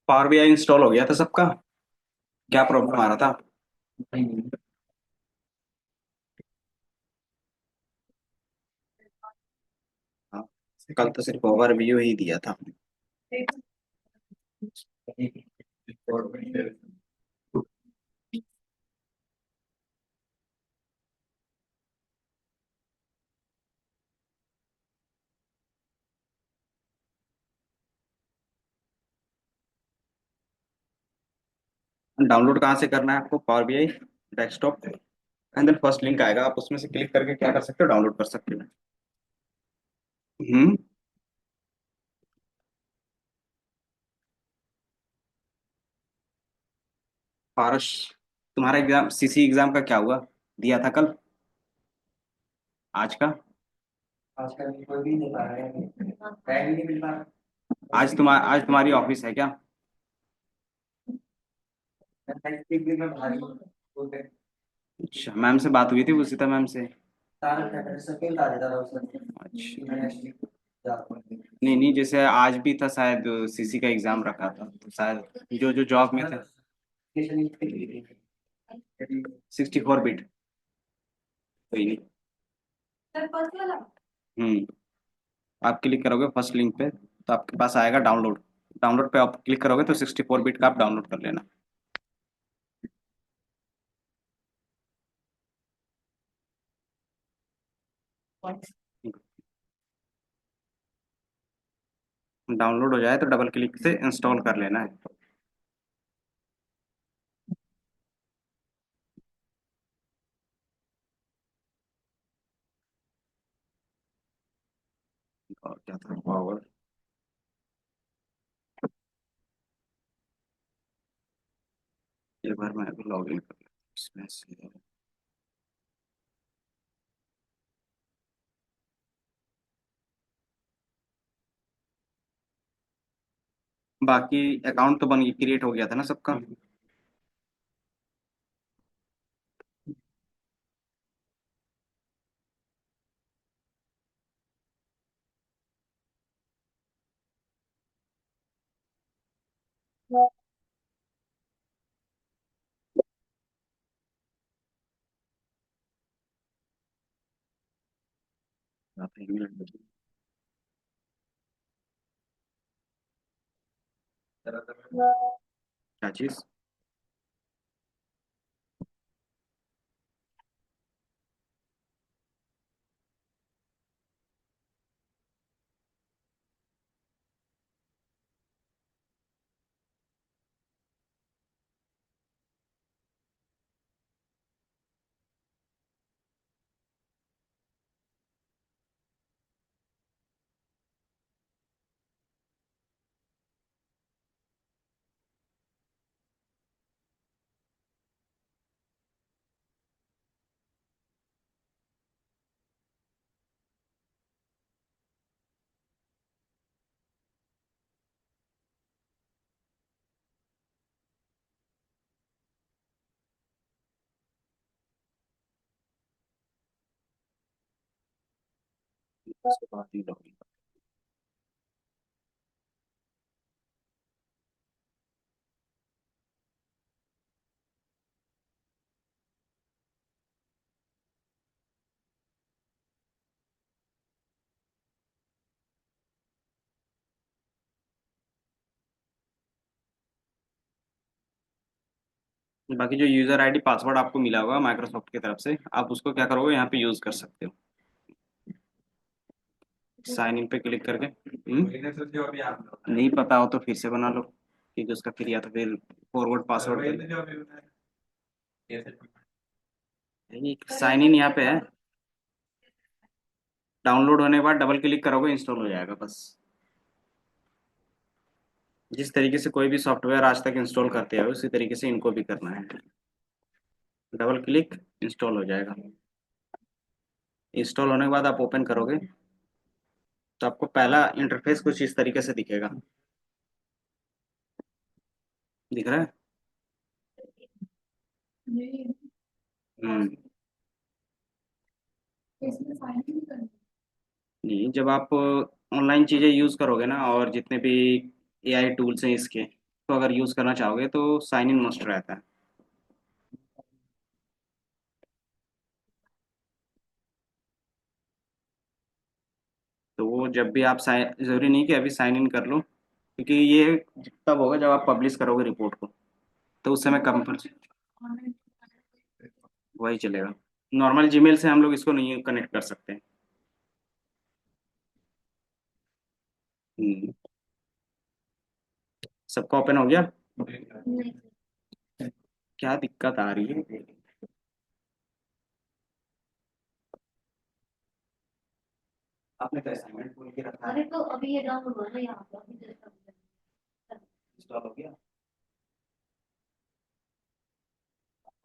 Power BI install हो गया था सबका। क्या प्रॉब्लम आ रहा था? हाँ, कल तो सिर्फ ओवरव्यू ही दिया था। डाउनलोड कहाँ से करना है आपको? Power BI desktop and then first link आएगा, आप उसमें से क्लिक करके क्या कर सकते हो, डाउनलोड कर सकते हो। हम्म। पारस, तुम्हारा एग्जाम सीसी एग्जाम का क्या हुआ? दिया था कल? आज का? आज तुम्हारी ऑफिस है क्या? अच्छा, मैम से बात हुई थी, उसिता मैम से? अच्छा। नहीं नहीं, जैसे आज भी था शायद, सीसी का एग्जाम रखा था तो शायद जो जो जॉब में थे। 64 बिट। कोई नहीं। हम्म। आप क्लिक करोगे फर्स्ट लिंक पे तो आपके पास आएगा डाउनलोड। डाउनलोड पे आप क्लिक करोगे तो 64 बिट का आप डाउनलोड कर लेना। डाउनलोड हो जाए तो डबल क्लिक से इंस्टॉल कर लेना है। और क्या था पावर? एक बार मैं अभी लॉग इन कर लेता हूँ इसमें से। बाकी अकाउंट तो बन क्रिएट हो गया था ना सबका? आप email ID। क्या चीज? उसके बाद ही लॉग इन। बाकी जो यूजर आईडी पासवर्ड आपको मिला होगा माइक्रोसॉफ्ट की तरफ से, आप उसको क्या करोगे, यहाँ पे यूज कर सकते हो। साइन इन पे क्लिक करके। नहीं पता हो तो फिर से बना लो, क्योंकि उसका फिर या तो फिर फॉरवर्ड पासवर्ड साइन इन यहाँ पे है। डाउनलोड होने के बाद डबल क्लिक करोगे, इंस्टॉल हो जाएगा बस। जिस तरीके से कोई भी सॉफ्टवेयर आज तक इंस्टॉल करते हैं उसी तरीके से इनको भी करना है। डबल क्लिक, इंस्टॉल हो जाएगा। इंस्टॉल होने के बाद आप ओपन करोगे तो आपको पहला इंटरफेस कुछ इस तरीके से दिखेगा। दिख रहा है? हम्म। नहीं, जब आप ऑनलाइन चीजें यूज करोगे ना, और जितने भी एआई टूल्स हैं इसके, तो अगर यूज़ करना चाहोगे तो साइन इन मस्ट रहता है। तो वो जब भी आप साइन, ज़रूरी नहीं कि अभी साइन इन कर लो, क्योंकि ये तब होगा जब आप पब्लिश करोगे रिपोर्ट को, तो उस समय कंपल्सरी वही चलेगा। नॉर्मल जीमेल से हम लोग इसको नहीं कनेक्ट कर सकते। हम्म, सबका ओपन हो गया? क्या दिक्कत आ रही है? आपने तो असाइनमेंट बोल के रखा है। अरे तो अभी ये डाउनलोड हो रहा है यहाँ पे, अभी जस्ट इंस्टॉल हो गया?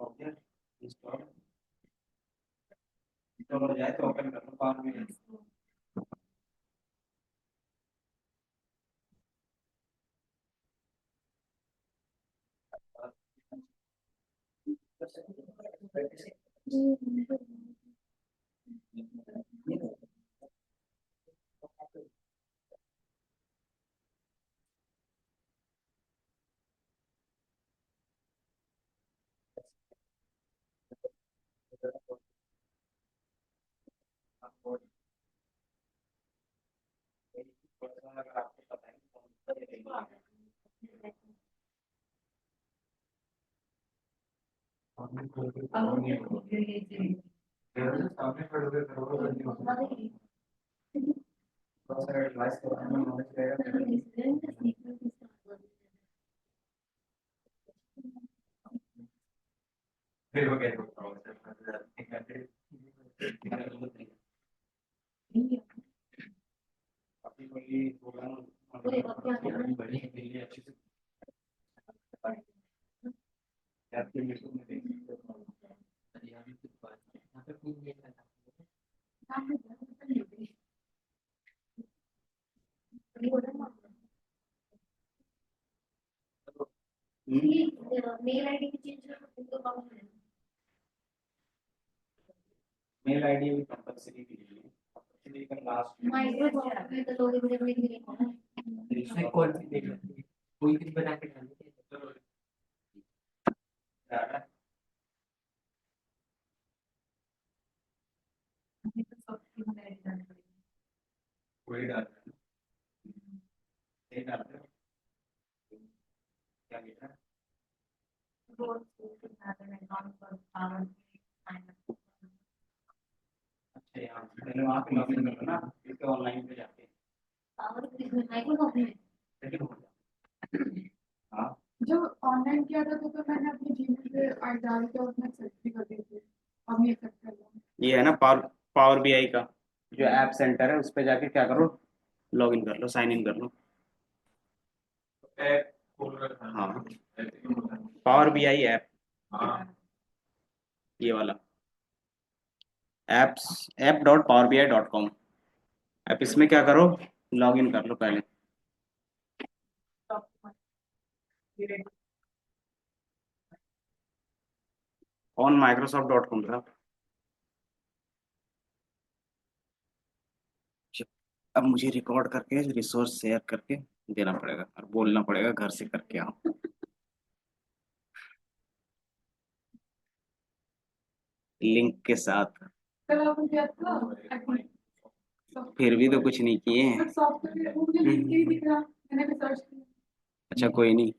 हो गया इंस्टॉल। इंस्टॉल हो जाए तो ओपन कर लो पावर में। अगर आपको पता है सामने खड़े होकर थोड़ा सा एडवाइस करने में नॉलेज रहेगा। फिर वो कैसे होता होगा? अपनी कोई प्रोग्राम बड़ी के लिए अच्छे से आपके यूट्यूब में देख सकते हो। मेल आईडी भी चेंज कर, मेल आईडी भी कंपलसरी के लिए कंपलसरी का लास्ट माइक्रोसॉफ्ट में तो लोग इधर नहीं इसमें कौन सी देख सकते हैं, कोई भी बना के डालेंगे तो डाटा कोई डालता है, सही डालता है। क्या लिखा है? अच्छा यहाँ पहले वहाँ पे लॉगिन करो ना, इसके ऑनलाइन पे जाके माइक्रोसॉफ्ट में सेटिंग हो जाए। हाँ जो ऑनलाइन किया था तो मैंने अपनी जीमेल पे आई डाल के उसमें सेट भी कर दी थी। अब ये एक्सेप्ट कर लो। ये है ना पावर, पावर बीआई का जो ऐप सेंटर है, उस पे जाके क्या करो, लॉग इन कर लो, साइन इन कर लो। ऐप खोल रखा है। हाँ पावर बीआई ऐप, ये वाला एप्स, app.powerbi.com। आप इसमें क्या करो, लॉग इन कर लो पहले। ऑन माइक्रोसॉफ्ट.com था। अब मुझे रिकॉर्ड करके रिसोर्स शेयर करके देना पड़ेगा और बोलना पड़ेगा घर से करके आओ। लिंक के साथ। फिर भी तो कुछ नहीं किए हैं। अच्छा कोई नहीं,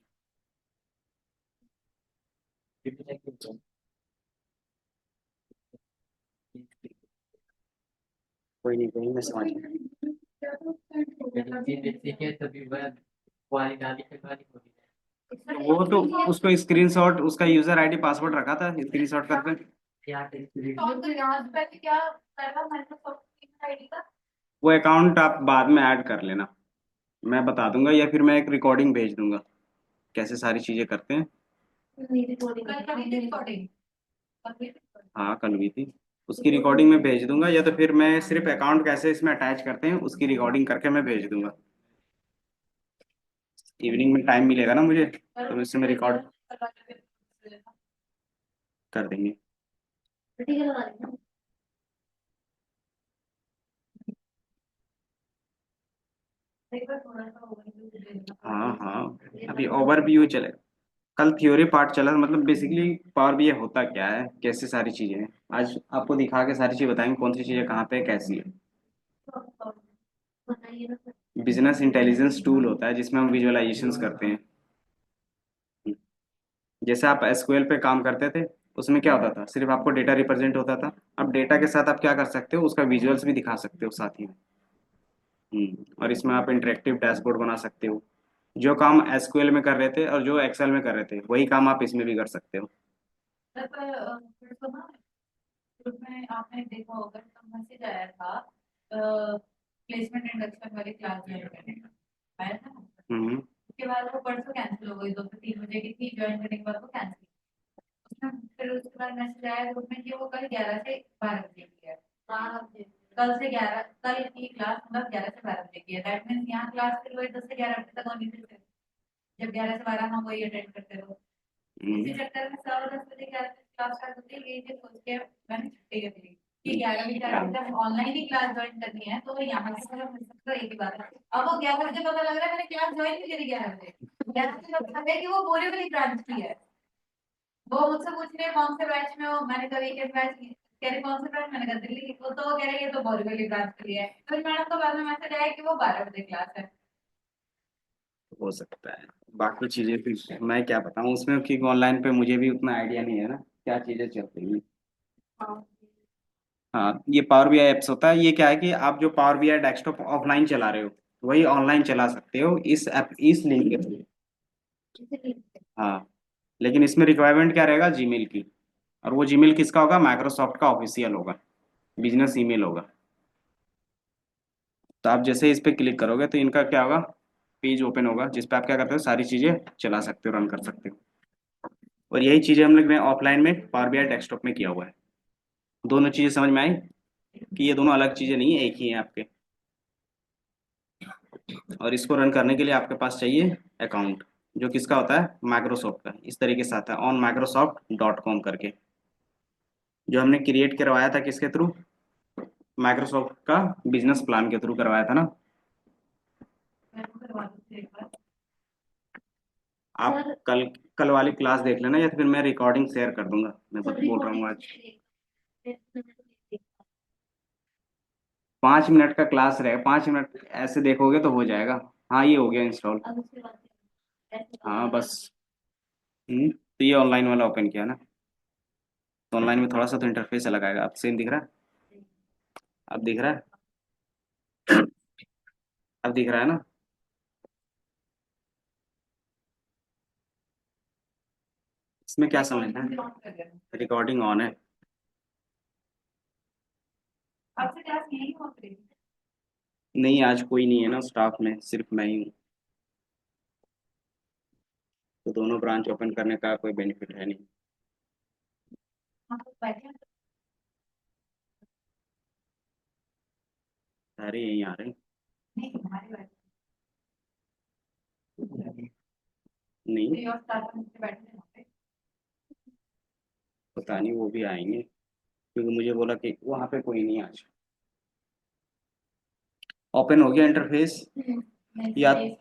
कोई नहीं, कोई नहीं, मैं समझ गया। वो तो उसको स्क्रीनशॉट, उसका यूजर आईडी पासवर्ड रखा था स्क्रीनशॉट करके। वो अकाउंट आप बाद में ऐड कर लेना, मैं बता दूंगा, या फिर मैं एक रिकॉर्डिंग भेज दूंगा कैसे सारी चीजें करते हैं। हाँ कल हुई थी, उसकी रिकॉर्डिंग मैं भेज दूंगा, या तो फिर मैं सिर्फ अकाउंट कैसे इसमें अटैच करते हैं उसकी रिकॉर्डिंग करके मैं भेज दूंगा। इवनिंग में टाइम मिलेगा ना मुझे, तो इसमें रिकॉर्ड कर देंगे। हाँ हाँ, अभी ओवरव्यू चले। कल थ्योरी पार्ट चला, मतलब बेसिकली पावर बीआई होता क्या है, कैसे सारी चीजें हैं। आज आपको दिखा के सारी चीज बताएंगे कौन सी चीजें कहाँ पे कैसी है। बिजनेस इंटेलिजेंस टूल होता है जिसमें हम विजुअलाइजेशंस करते हैं। जैसे आप एसक्यूएल पे काम करते थे, उसमें क्या होता था, सिर्फ आपको डेटा रिप्रेजेंट होता था। अब डेटा के साथ आप क्या कर सकते हो, उसका विजुअल्स भी दिखा सकते हो साथ ही में। और इसमें आप इंटरेक्टिव डैशबोर्ड बना सकते हो। जो काम एसक्यूएल में कर रहे थे और जो एक्सेल में कर रहे थे, वही काम आप इसमें भी कर सकते हो। उसमें आपने देखा होगा तो मैसेज आया था प्लेसमेंट इंडक्शन वाली क्लास ज्वाइन करने का आया था ना। हम्म। उसके बाद वो परसों कैंसिल हो गई, 2 से 3 बजे की थी ज्वाइन करने के बाद वो कैंसिल। उसमें फिर उसके बाद मैसेज आया ग्रुप में कि वो कल 11 से 12 बजे की है। कल से 11, कल की क्लास मतलब 11 से 12 बजे की है। दैट मीन्स यहाँ क्लास फिर वही 10 से 11 बजे तक होनी थी। जब 11 से 12 हम वही अटेंड करते रहो। इसी हम्म। चक्कर में 10:15 बजे के आसपास क्लास स्टार्ट होती है, ये सोच के मैंने छुट्टी कर ली कि 11 बजे जब ऑनलाइन ही क्लास ज्वाइन करनी है तो यहाँ से मतलब मिल सकता है, एक ही बात है। अब वो 11 बजे पता लग रहा है मैंने क्लास ज्वाइन नहीं करी 11 बजे। 11 बजे पता है कि वो बोरीवली ब्रांच की है। वो मुझसे पूछ रहे हैं कौन से बैच में हो, मैंने कहा वीकेंड बैच की। कह रहे कौन से बैच, मैंने कहा दिल्ली की। वो कह रहे ये तो बोरीवली ब्रांच के लिए है। फिर मैडम को बाद में मैसेज आया कि वो 12 बजे क्लास है। हो सकता है। बाकी चीजें फिर मैं क्या बताऊँ उसमें, क्योंकि ऑनलाइन पे मुझे भी उतना आइडिया नहीं है ना क्या चीजें चल रही हैं। हाँ। हाँ, ये पावर बीआई एप्स होता है। ये क्या है कि आप जो पावर बीआई डेस्कटॉप ऑफलाइन चला रहे हो, वही ऑनलाइन चला सकते हो इस ऐप, इस लिंक के थ्रू। हाँ, लेकिन इसमें रिक्वायरमेंट क्या रहेगा, जीमेल की। और वो जीमेल किसका होगा, माइक्रोसॉफ्ट का ऑफिशियल होगा, बिजनेस ईमेल होगा। तो आप जैसे इस पे क्लिक करोगे तो इनका क्या होगा, पेज ओपन होगा जिस पे आप क्या करते हो, सारी चीजें चला सकते हो, रन कर सकते हो। और यही चीजें हम लोग ने ऑफलाइन में पावर बीआई डेस्कटॉप में किया हुआ है। दोनों चीजें समझ में आई कि ये दोनों अलग चीजें नहीं है, एक ही है आपके। और इसको रन करने के लिए आपके पास चाहिए अकाउंट, जो किसका होता है, माइक्रोसॉफ्ट का। इस तरीके से आता है onmicrosoft.com करके, जो हमने क्रिएट करवाया था किसके थ्रू, माइक्रोसॉफ्ट का बिजनेस प्लान के थ्रू करवाया था ना। आप कल कल वाली क्लास देख लेना, या तो फिर मैं रिकॉर्डिंग शेयर कर दूंगा, मैं बस बोल रहा हूँ आज। 5 मिनट का क्लास रहेगा, 5 मिनट ऐसे देखोगे तो हो जाएगा। हाँ, ये हो गया इंस्टॉल। हाँ बस। तो ये ऑनलाइन वाला ओपन किया ना, तो ऑनलाइन में थोड़ा सा तो इंटरफेस अलग आएगा। अब सेम दिख रहा है, अब दिख रहा है, अब दिख रहा है ना। इसमें क्या समझना है, रिकॉर्डिंग ऑन है। आपसे क्लास यही हो रही है। नहीं, आज कोई नहीं है ना स्टाफ में, सिर्फ मैं ही हूँ। तो दोनों ब्रांच ओपन करने का कोई बेनिफिट है नहीं। आप लोग बैठे हैं? सारे यहीं आ रहे नहीं हमारे बैठे हैं। नहीं, हैं। और स्टाफ में बैठे हैं वहाँ पे। पता नहीं, वो भी आएंगे, क्योंकि मुझे बोला कि वहाँ पे कोई नहीं आज। ओपन हो गया इंटरफेस। नहीं या सर ये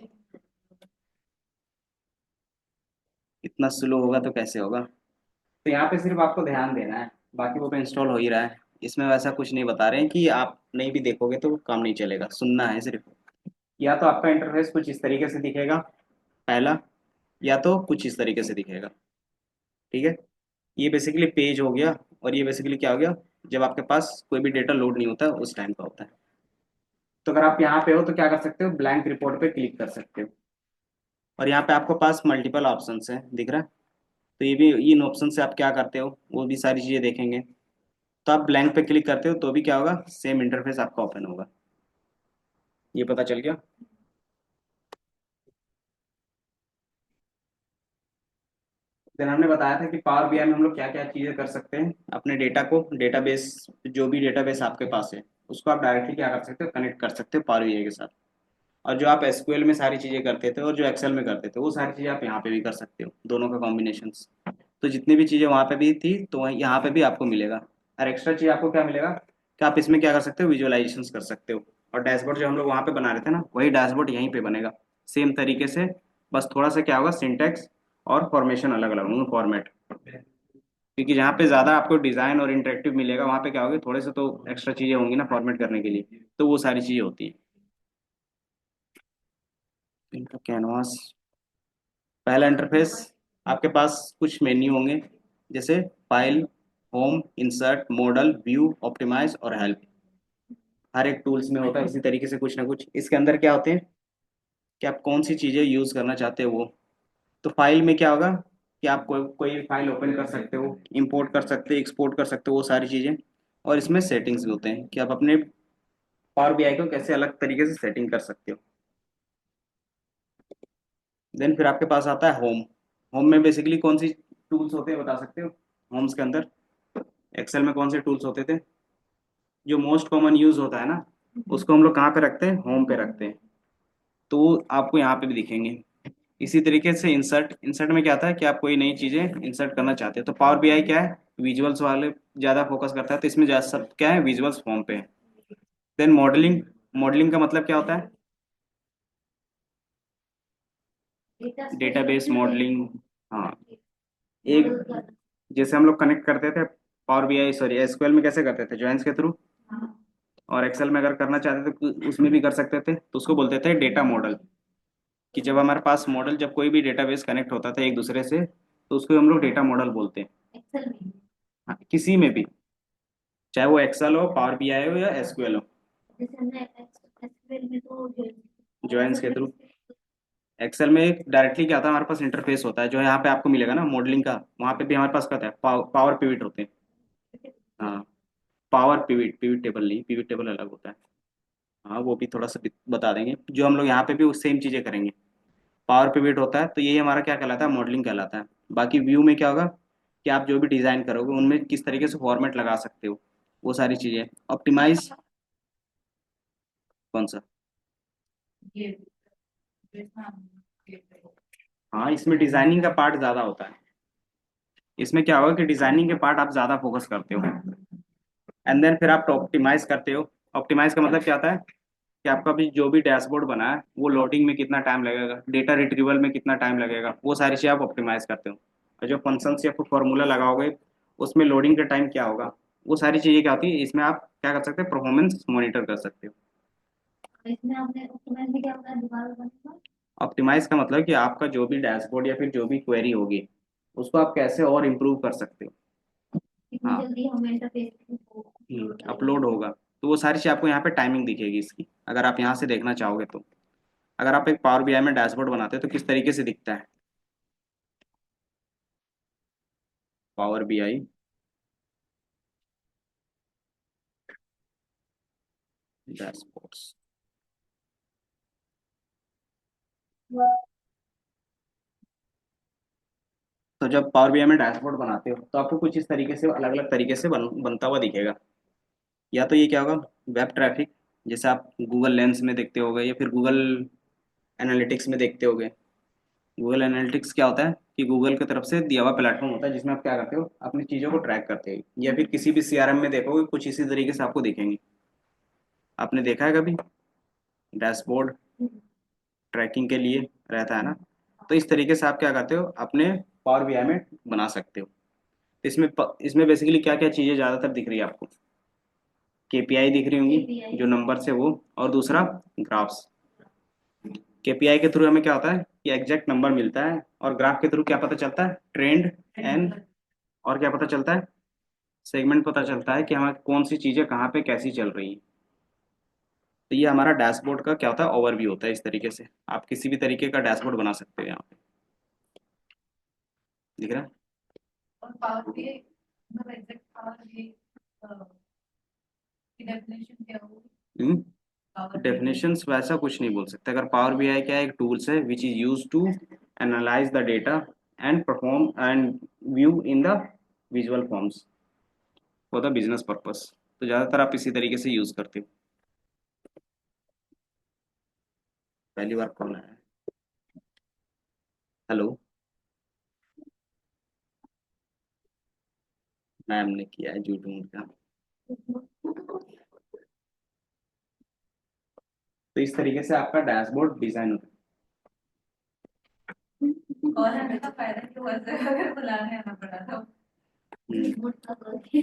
इतना स्लो होगा तो कैसे होगा। तो यहाँ पे सिर्फ आपको ध्यान देना है, बाकी वो पे इंस्टॉल हो ही रहा है। इसमें वैसा कुछ नहीं बता रहे हैं कि आप नहीं भी देखोगे तो काम नहीं चलेगा, सुनना है सिर्फ। या तो आपका इंटरफेस कुछ इस तरीके से दिखेगा पहला, या तो कुछ इस तरीके से दिखेगा। ठीक है, ये बेसिकली पेज हो गया। और ये बेसिकली क्या हो गया, जब आपके पास कोई भी डेटा लोड नहीं होता उस टाइम का होता है। तो अगर आप यहाँ पे हो तो क्या कर सकते हो, ब्लैंक रिपोर्ट पे क्लिक कर सकते हो। और यहाँ पे आपको पास मल्टीपल ऑप्शंस हैं, दिख रहा है। तो ये भी, इन ऑप्शन से आप क्या करते हो वो भी सारी चीज़ें देखेंगे। तो आप ब्लैंक पे क्लिक करते हो तो भी क्या होगा, सेम इंटरफेस आपका ओपन होगा। ये पता चल गया। फिर हमने बताया था कि पावर बीआई में हम लोग क्या क्या चीज़ें कर सकते हैं, अपने डेटा को, डेटाबेस, जो भी डेटाबेस आपके पास है उसको आप डायरेक्टली क्या कर सकते हो, कनेक्ट कर सकते हो पावर बीआई के साथ। और जो आप एसक्यूएल में सारी चीज़ें करते थे और जो एक्सेल में करते थे, वो सारी चीज़ें आप यहाँ पे भी कर सकते हो, दोनों का कॉम्बिनेशन। तो जितनी भी चीज़ें वहाँ पे भी थी तो यहाँ पे भी आपको मिलेगा। और एक्स्ट्रा चीज़ आपको क्या मिलेगा, कि आप इसमें क्या कर सकते हो, विजुअलाइजेशंस कर सकते हो। और डैशबोर्ड जो हम लोग वहाँ पे बना रहे थे ना, वही डैशबोर्ड यहीं पे बनेगा सेम तरीके से। बस थोड़ा सा क्या होगा, सिंटैक्स और फॉर्मेशन अलग अलग होंगे, फॉर्मेट। क्योंकि जहाँ पे ज़्यादा आपको डिज़ाइन और इंटरेक्टिव मिलेगा, वहाँ पे क्या होगी, थोड़े से तो एक्स्ट्रा चीज़ें होंगी ना फॉर्मेट करने के लिए, तो वो सारी चीज़ें होती है। इनका कैनवास, पहला इंटरफेस, आपके पास कुछ मेन्यू होंगे, जैसे file, home, insert, model, view, optimize और हेल्प। हर एक टूल्स में होता है इसी तरीके से कुछ ना कुछ। इसके अंदर क्या होते हैं कि आप कौन सी चीज़ें यूज़ करना चाहते हो वो। तो फाइल में क्या होगा कि आप कोई कोई फाइल ओपन कर सकते हो, इंपोर्ट कर सकते हो, एक्सपोर्ट कर सकते हो, वो सारी चीज़ें। और इसमें सेटिंग्स भी होते हैं कि आप अपने पावर बीआई को कैसे अलग तरीके से सेटिंग कर सकते हो। देन फिर आपके पास आता है होम। होम में बेसिकली कौन सी टूल्स होते हैं बता सकते हो? होम्स के अंदर एक्सेल में कौन से टूल्स होते थे? जो मोस्ट कॉमन यूज होता है ना, उसको हम लोग कहाँ पे रखते हैं, होम पे रखते हैं। तो वो आपको यहाँ पे भी दिखेंगे। इसी तरीके से इंसर्ट, इंसर्ट में क्या आता है कि आप कोई नई चीजें इंसर्ट करना चाहते हैं। तो पावर बीआई क्या है, विजुअल्स वाले ज्यादा फोकस करता है, तो इसमें ज्यादा सब क्या है, विजुअल्स फॉर्म पे है। देन मॉडलिंग, मॉडलिंग का मतलब क्या होता है, डेटाबेस मॉडलिंग। हाँ, एक जैसे हम लोग कनेक्ट करते थे पावर बीआई, सॉरी एसक्यूएल में कैसे करते थे, जॉइंस के थ्रू। और एक्सेल में अगर करना चाहते थे तो उसमें भी कर सकते थे, तो उसको बोलते थे डेटा मॉडल। कि जब हमारे पास मॉडल, जब कोई भी डेटाबेस कनेक्ट होता था एक दूसरे से, तो उसको हम लोग डेटा मॉडल बोलते हैं। हाँ, किसी में भी, चाहे वो एक्सेल हो, पावर बीआई हो या एसक्यूएल हो, जॉइंस के थ्रू। एक्सेल में एक डायरेक्टली क्या आता है, हमारे पास इंटरफेस होता है जो यहाँ पे आपको मिलेगा ना मॉडलिंग का, वहाँ पे भी हमारे पास क्या होता है, पावर पिविट होते हैं। हाँ, पावर पिविट, पिविट टेबल नहीं, पिविट टेबल अलग होता है। हाँ, वो भी थोड़ा सा बता देंगे, जो हम लोग यहाँ पे भी सेम चीज़ें करेंगे। पावर पिवट होता है, तो यही हमारा क्या कहलाता है, मॉडलिंग कहलाता है। बाकी व्यू में क्या होगा कि आप जो भी डिज़ाइन करोगे उनमें किस तरीके से फॉर्मेट लगा सकते हो, वो सारी चीज़ें। ऑप्टिमाइज, कौन सा? हाँ, इसमें डिजाइनिंग का पार्ट ज़्यादा होता है। इसमें क्या होगा कि डिजाइनिंग के पार्ट आप ज़्यादा फोकस करते हो, एंड देन फिर आप ऑप्टिमाइज करते हो। ऑप्टिमाइज का मतलब क्या आता है कि आपका भी जो भी डैशबोर्ड बना है, वो लोडिंग में कितना टाइम लगेगा, डेटा रिट्रीवल में कितना टाइम लगेगा, वो सारी चीज़ आप ऑप्टिमाइज करते हो। और जो फंक्शंस या फिर फॉर्मूला लगाओगे, उसमें लोडिंग का टाइम क्या होगा, वो सारी चीज़ें क्या होती है, इसमें आप क्या कर सकते हो, परफॉर्मेंस मॉनिटर कर सकते हो। इसमें आपने ऑप्टिमाइज में क्या होता है, दोबारा बताना। ऑप्टिमाइज का मतलब कि आपका जो भी डैशबोर्ड या फिर जो भी क्वेरी होगी, उसको आप कैसे और इम्प्रूव कर सकते हो। कितनी जल्दी हम इंटरफेस अपलोड होगा, तो वो सारी चीज़ आपको यहाँ पे टाइमिंग दिखेगी इसकी, अगर आप यहाँ से देखना चाहोगे तो। अगर आप एक पावर बीआई में डैशबोर्ड बनाते हैं तो किस तरीके से दिखता है, पावर बीआई डैशबोर्ड्स। तो जब पावर बीआई में डैशबोर्ड बनाते हो तो आपको कुछ इस तरीके से अलग अलग तरीके से बनता हुआ दिखेगा। या तो ये क्या होगा, वेब ट्रैफिक, जैसे आप गूगल लेंस में देखते होगे या फिर गूगल एनालिटिक्स में देखते होगे। गूगल एनालिटिक्स क्या होता है कि गूगल की तरफ से दिया हुआ प्लेटफॉर्म होता है, जिसमें आप क्या करते हो, अपनी चीज़ों को ट्रैक करते हो। या फिर किसी भी सीआरएम में देखोगे कुछ इसी तरीके से आपको दिखेंगे। आपने देखा है कभी डैशबोर्ड ट्रैकिंग के लिए रहता है ना, तो इस तरीके से आप क्या करते हो, अपने पावर बीआई में बना सकते हो। इसमें बेसिकली क्या क्या चीज़ें ज़्यादातर दिख रही है आपको, केपीआई दिख रही होंगी, जो नंबर से वो, और दूसरा ग्राफ्स। केपीआई के थ्रू हमें क्या होता है कि एग्जैक्ट नंबर मिलता है, और ग्राफ के थ्रू क्या पता चलता है, ट्रेंड एंड, और क्या पता चलता है, सेगमेंट पता चलता है कि हमें कौन सी चीज़ें कहाँ पे कैसी चल रही है। तो ये हमारा डैशबोर्ड का क्या होता है, ओवरव्यू होता है। इस तरीके से आप किसी भी तरीके का डैशबोर्ड बना सकते हो यहाँ पे, दिख रहा है। और पावर भी मतलब एग्जैक्ट पावर भी की डेफिनेशन क्या होगी? डेफिनेशंस वैसा कुछ नहीं बोल सकते। अगर पावर बीआई क्या है, एक टूल्स है which is use to analyse the data and perform and view in the visual forms for the business purpose. तो ज़्यादातर आप इसी तरीके से यूज करते हो। पहली बार कॉल है। हेलो, मैम ने किया है, झूठ मूठ का। तो इस तरीके से आपका डैशबोर्ड डिजाइन होता और हमें तो फायदा की वजह से अगर बुलाने आना पड़ा तो है।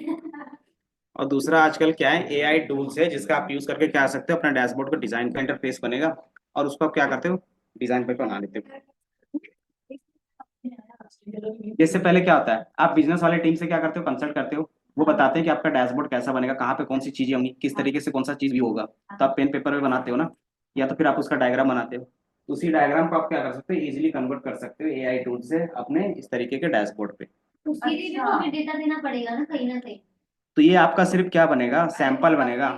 और दूसरा आजकल क्या है, एआई टूल्स है जिसका आप यूज करके क्या कर सकते हो, अपना डैशबोर्ड को डिजाइन का इंटरफेस बनेगा और उसको आप क्या करते हो, डिजाइन पे बना लेते हो। इससे पहले क्या होता है, आप बिजनेस वाले टीम से क्या करते हो, कंसल्ट करते हो, वो बताते हैं कि आपका डैशबोर्ड कैसा बनेगा, कहाँ पे कौन सी चीजें होंगी, किस तरीके से कौन सा चीज भी होगा, तो आप पेन पेपर पे बनाते हो ना, या तो फिर आप उसका डायग्राम बनाते हो। उसी डायग्राम को आप क्या कर सकते हो, इजीली कन्वर्ट कर सकते हो एआई टूल से अपने इस तरीके के डैशबोर्ड पे। उसके लिए भी तो हमें डेटा देना पड़ेगा ना कहीं। तो ये आपका सिर्फ क्या बनेगा, सैंपल बनेगा।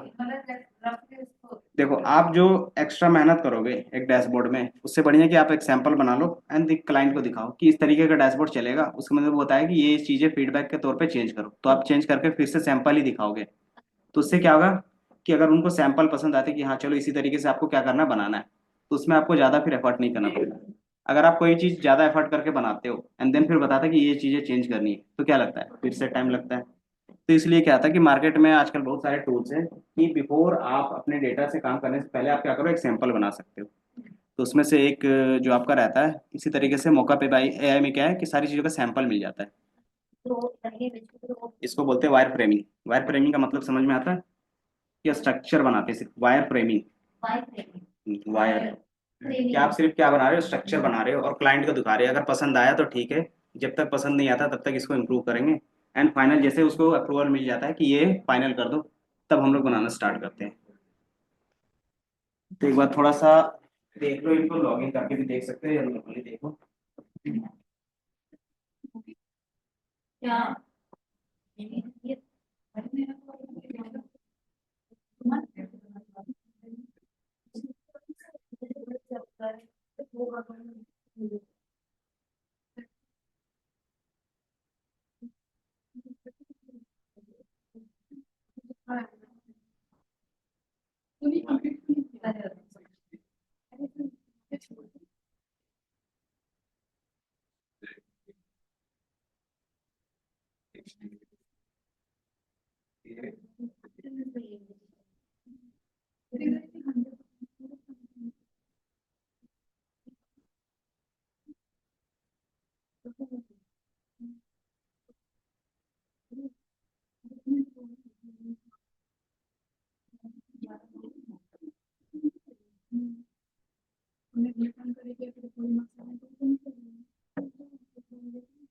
देखो आप जो एक्स्ट्रा मेहनत करोगे एक डैशबोर्ड में, उससे बढ़िया कि आप एक सैंपल बना लो एंड क्लाइंट को दिखाओ कि इस तरीके का डैशबोर्ड चलेगा, उसके मतलब होता है कि ये चीजें फीडबैक के तौर पे चेंज करो, तो आप चेंज करके फिर से सैंपल ही दिखाओगे। तो उससे क्या होगा कि अगर उनको सैंपल पसंद आते कि हाँ चलो इसी तरीके से आपको क्या करना बनाना है, तो उसमें आपको ज्यादा फिर एफर्ट नहीं करना पड़ेगा। अगर आप कोई चीज ज्यादा एफर्ट करके बनाते हो एंड देन फिर बताते कि ये चीजें चेंज करनी है, तो क्या लगता है, फिर से टाइम लगता है। तो इसलिए क्या था कि मार्केट में आजकल बहुत सारे टूल्स हैं कि बिफोर आप अपने डेटा से काम करने से पहले आप क्या करो, एक सैंपल बना सकते हो। तो उसमें से एक जो आपका रहता है, इसी तरीके से मौका पे भाई एआई में क्या है कि सारी चीज़ों का सैंपल मिल जाता है। इसको बोलते हैं वायर फ्रेमिंग। वायर फ्रेमिंग का मतलब समझ में आता है, या स्ट्रक्चर बनाते हैं सिर्फ वायर फ्रेमिंग। वायर, क्या आप सिर्फ क्या बना रहे हो, स्ट्रक्चर बना रहे हो और क्लाइंट को दिखा रहे हो, अगर पसंद आया तो ठीक है, जब तक पसंद नहीं आता तब तक इसको इम्प्रूव करेंगे, एंड फाइनल जैसे उसको अप्रूवल मिल जाता है कि ये फाइनल कर दो, तब हम लोग बनाना स्टार्ट करते हैं। तो एक बार थोड़ा सा देख लो, इनको लॉगिन करके भी देख सकते हो या नॉर्मली देखो। क्या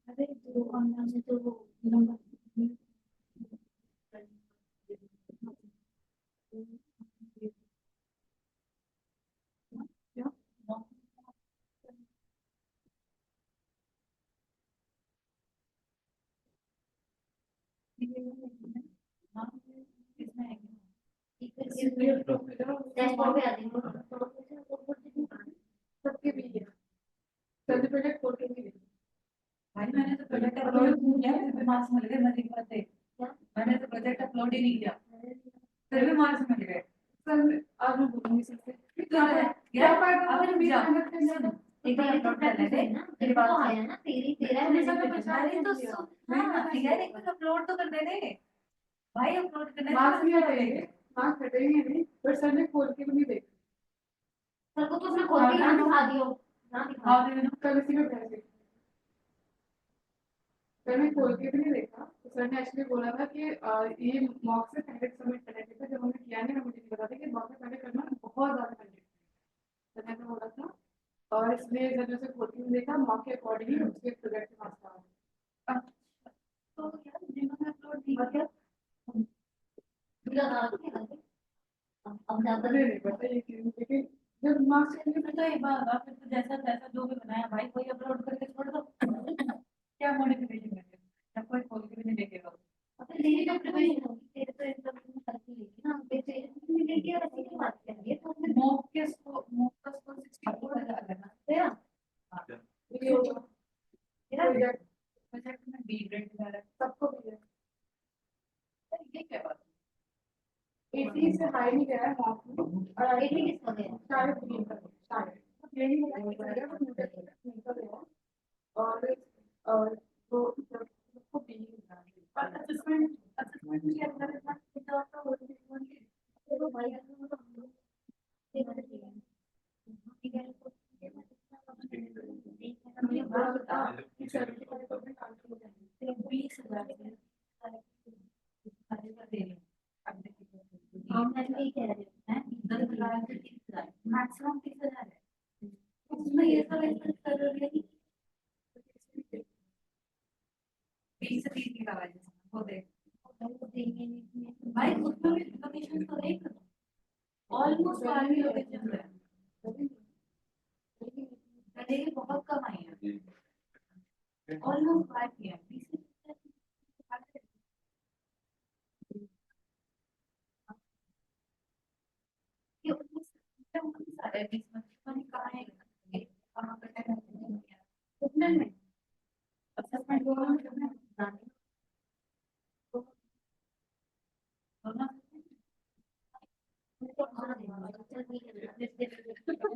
अरे जो ऑनलाइन तो नंबर डैशबोर्ड पे आते हैं सबके भी है, सबसे पहले खोल के भी भाई मैंने तो प्रोजेक्ट अपलोड किया फिर भी मार्क्स मिल गए, मजे की बात है। मैंने तो प्रोजेक्ट अपलोड ही नहीं किया फिर भी मार्क्स मिल गए। सर आज मैं बोलूंगी सबसे तो यार अगर मेहनत करना एक बार अपलोड कर लेते ना, मेरे पास आया ना तेरा मैंने तो हाँ यार एक बार अपलोड तो कर दे दे भाई, अपलोड करने मार्क्स नहीं आएंगे, मार्क्स हटेंगे नहीं, पर सर ने खोल के भी नहीं देखा। सर को तो उसने खोल के ना दिखा दियो, ना दिखा दियो कल इसी में बैठे। सर ने खोल के भी नहीं देखा, तो सर ने एक्चुअली बोला था कि ये मॉक से पहले सबमिट करने थे, जब हमने किया नहीं, मुझे नहीं पता था कि मॉक से पहले करना बहुत ज्यादा कंटेंट सर ने बोला था, और इसलिए सर ने उसे खोल के नहीं देखा, मॉक के अकॉर्डिंग उसके प्रोजेक्ट के पास था। तो यार जिन्होंने अपलोड किया अब ज्यादा नहीं पता ये चीज, लेकिन जब मार्क्स के लिए तो एक बार फिर तो जैसा तैसा जो भी बनाया भाई कोई अपलोड करके छोड़ दो क्या मॉडिफिकेशन करेंगे, जब कोई खोल के भी नहीं देखेगा। अब तेरी तो प्रिपरेशन होगी, तेरे तो एकदम करती लेगी ना, तेरे से लेके और ऐसी की बात करेंगे तो फिर मॉक का स्कोर 64 लगा लेना तेरा। हां ये होगा तेरा प्रोजेक्ट में बी ग्रेड मिला है सबको भी है। ये क्या बात है, 80 से हाई नहीं गया है मॉक में, और 80 किसका गया शायद भी शायद यही है और वो सबको बी मिला है, और असेसमेंट के अंदर इतना कितना तो हो तो भाई मैक्सिमम 30,000 है उसमें ये सब ऐसा कर रहे हैं 20 से 30 की दवाई वो देख भाई उसमें भी कमीशन तो नहीं ऑलमोस्ट आगे हो गए चल रहा है मैंने ये बहुत कम आई है ऑलमोस्ट 5 किया 20 ये उतनी सारे 20 में कहाँ है कहाँ पे उतने में असेसमेंट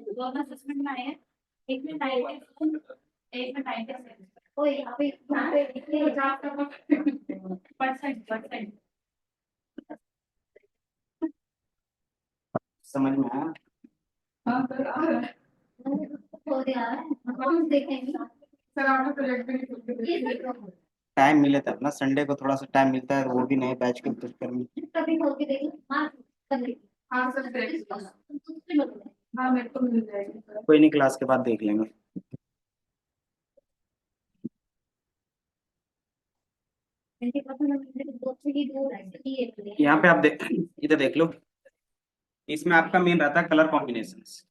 दोनों असेसमेंट में आए हैं एक में 90 एक में 97 ओ यहाँ पे परसेंट परसेंट समझ में आया? हाँ सर आ रहा है हो गया है हम देखेंगे सर आपने प्रोजेक्ट भी नहीं टाइम मिले तब ना, संडे को थोड़ा सा टाइम मिलता है तो वो भी नए बैच के चक्कर में। कभी होके देख हाँ कभी हाँ सर देख हाँ मेरे को मिल जाएगी सर कोई नहीं, क्लास के बाद देख लेंगे। यहाँ पे आप देख, इधर देख लो, इसमें आपका मेन रहता है कलर कॉम्बिनेशंस,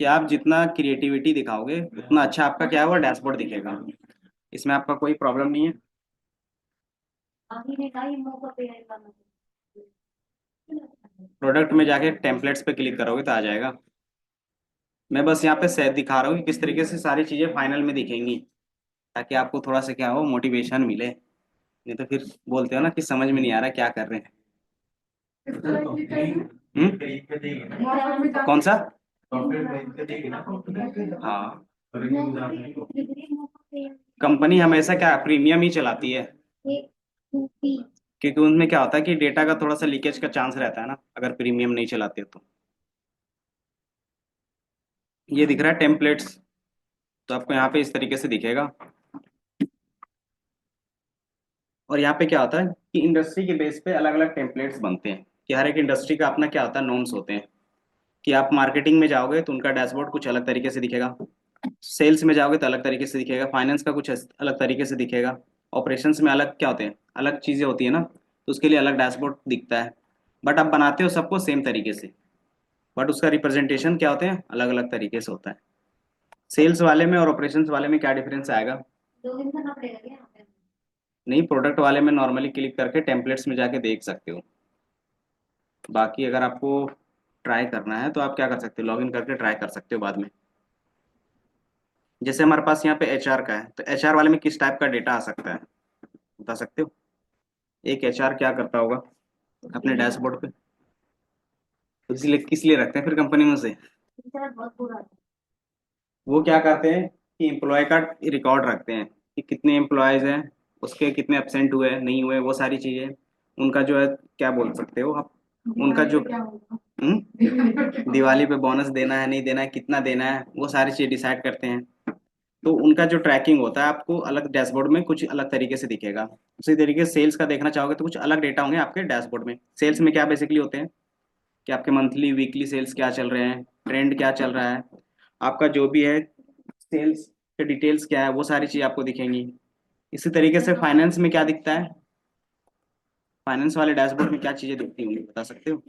कि आप जितना क्रिएटिविटी दिखाओगे उतना अच्छा आपका क्या है वो डैशबोर्ड दिखेगा। इसमें आपका कोई प्रॉब्लम नहीं है। प्रोडक्ट में जाके टेम्पलेट्स पे क्लिक करोगे तो आ जाएगा। मैं बस यहाँ पे सेट दिखा रहा हूँ कि किस तरीके से सारी चीजें फाइनल में दिखेंगी, ताकि आपको थोड़ा सा क्या हो मोटिवेशन मिले। नहीं तो फिर बोलते हो ना कि समझ में नहीं आ रहा क्या कर रहे हैं। कौन सा? हाँ, कंपनी हमेशा क्या प्रीमियम ही चलाती है, क्योंकि उनमें क्या होता है कि डेटा का थोड़ा सा लीकेज का चांस रहता है ना, अगर प्रीमियम नहीं चलाते तो। ये दिख रहा है टेम्पलेट्स, तो आपको यहाँ पे इस तरीके से दिखेगा। और यहाँ पे क्या होता है कि इंडस्ट्री के बेस पे अलग अलग टेम्पलेट्स बनते हैं, कि हर एक इंडस्ट्री का अपना क्या होता है नॉर्म्स होते हैं। कि आप मार्केटिंग में जाओगे तो उनका डैशबोर्ड कुछ अलग तरीके से दिखेगा, सेल्स में जाओगे तो अलग तरीके से दिखेगा, फाइनेंस का कुछ अलग तरीके से दिखेगा, ऑपरेशंस में अलग क्या होते हैं, अलग चीज़ें होती है ना, तो उसके लिए अलग डैशबोर्ड दिखता है। बट आप बनाते हो सबको सेम तरीके से, बट उसका रिप्रेजेंटेशन क्या होते हैं अलग अलग तरीके से होता है। सेल्स वाले में और ऑपरेशंस वाले में क्या डिफरेंस आएगा? नहीं, प्रोडक्ट वाले में नॉर्मली क्लिक करके टेम्पलेट्स में जाके देख सकते हो। बाकी अगर आपको ट्राई करना है तो आप क्या कर सकते हो, लॉगिन करके ट्राई कर सकते हो बाद में। जैसे हमारे पास यहाँ पे एचआर का है, तो एचआर वाले में किस टाइप का डेटा आ सकता है बता सकते हो? एक एचआर क्या करता होगा अपने डैशबोर्ड पे? तो इसलिए किस लिए रखते हैं फिर कंपनी में से? वो क्या करते हैं कि एम्प्लॉय का रिकॉर्ड रखते हैं, कि कितने एम्प्लॉयज हैं, उसके कितने एब्सेंट हुए नहीं हुए, वो सारी चीजें। उनका जो है क्या बोल सकते हो आप, उनका जो दिवाली पे बोनस देना है नहीं देना है, कितना देना है, वो सारी चीजें डिसाइड करते हैं। तो उनका जो ट्रैकिंग होता है आपको अलग डैशबोर्ड में कुछ अलग तरीके से दिखेगा। उसी तरीके से सेल्स का देखना चाहोगे तो कुछ अलग डेटा होंगे आपके डैशबोर्ड में। सेल्स में क्या बेसिकली होते हैं कि आपके मंथली वीकली सेल्स क्या चल रहे हैं, ट्रेंड क्या चल रहा है, आपका जो भी है सेल्स के डिटेल्स क्या है, वो सारी चीज़ आपको दिखेंगी। इसी तरीके से फाइनेंस में क्या दिखता है, फाइनेंस वाले डैशबोर्ड में क्या चीज़ें दिखती होंगी बता सकते हो?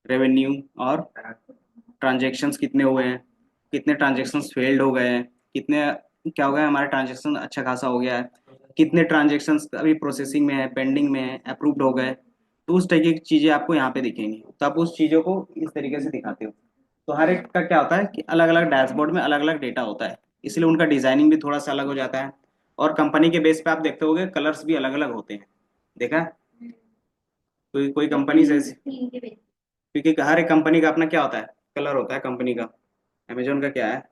रेवेन्यू और ट्रांजेक्शन्स कितने हुए हैं, कितने ट्रांजेक्शन्स फेल्ड हो गए हैं, कितने क्या हो गया हमारा ट्रांजेक्शन अच्छा खासा हो गया है, कितने ट्रांजेक्शन्स अभी प्रोसेसिंग में है, पेंडिंग में है, अप्रूव्ड हो गए। तो उस तरीके की चीज़ें आपको यहाँ पे दिखेंगी, तो आप उस चीज़ों को इस तरीके से दिखाते हो। तो हर एक का क्या होता है कि अलग अलग डैशबोर्ड में अलग अलग डेटा होता है, इसलिए उनका डिजाइनिंग भी थोड़ा सा अलग हो जाता है। और कंपनी के बेस पे आप देखते होगे कलर्स भी अलग अलग होते हैं, देखा है? कोई कोई कंपनी से, क्योंकि हर एक कंपनी का अपना क्या होता है कलर होता है कंपनी का। अमेजोन का क्या है?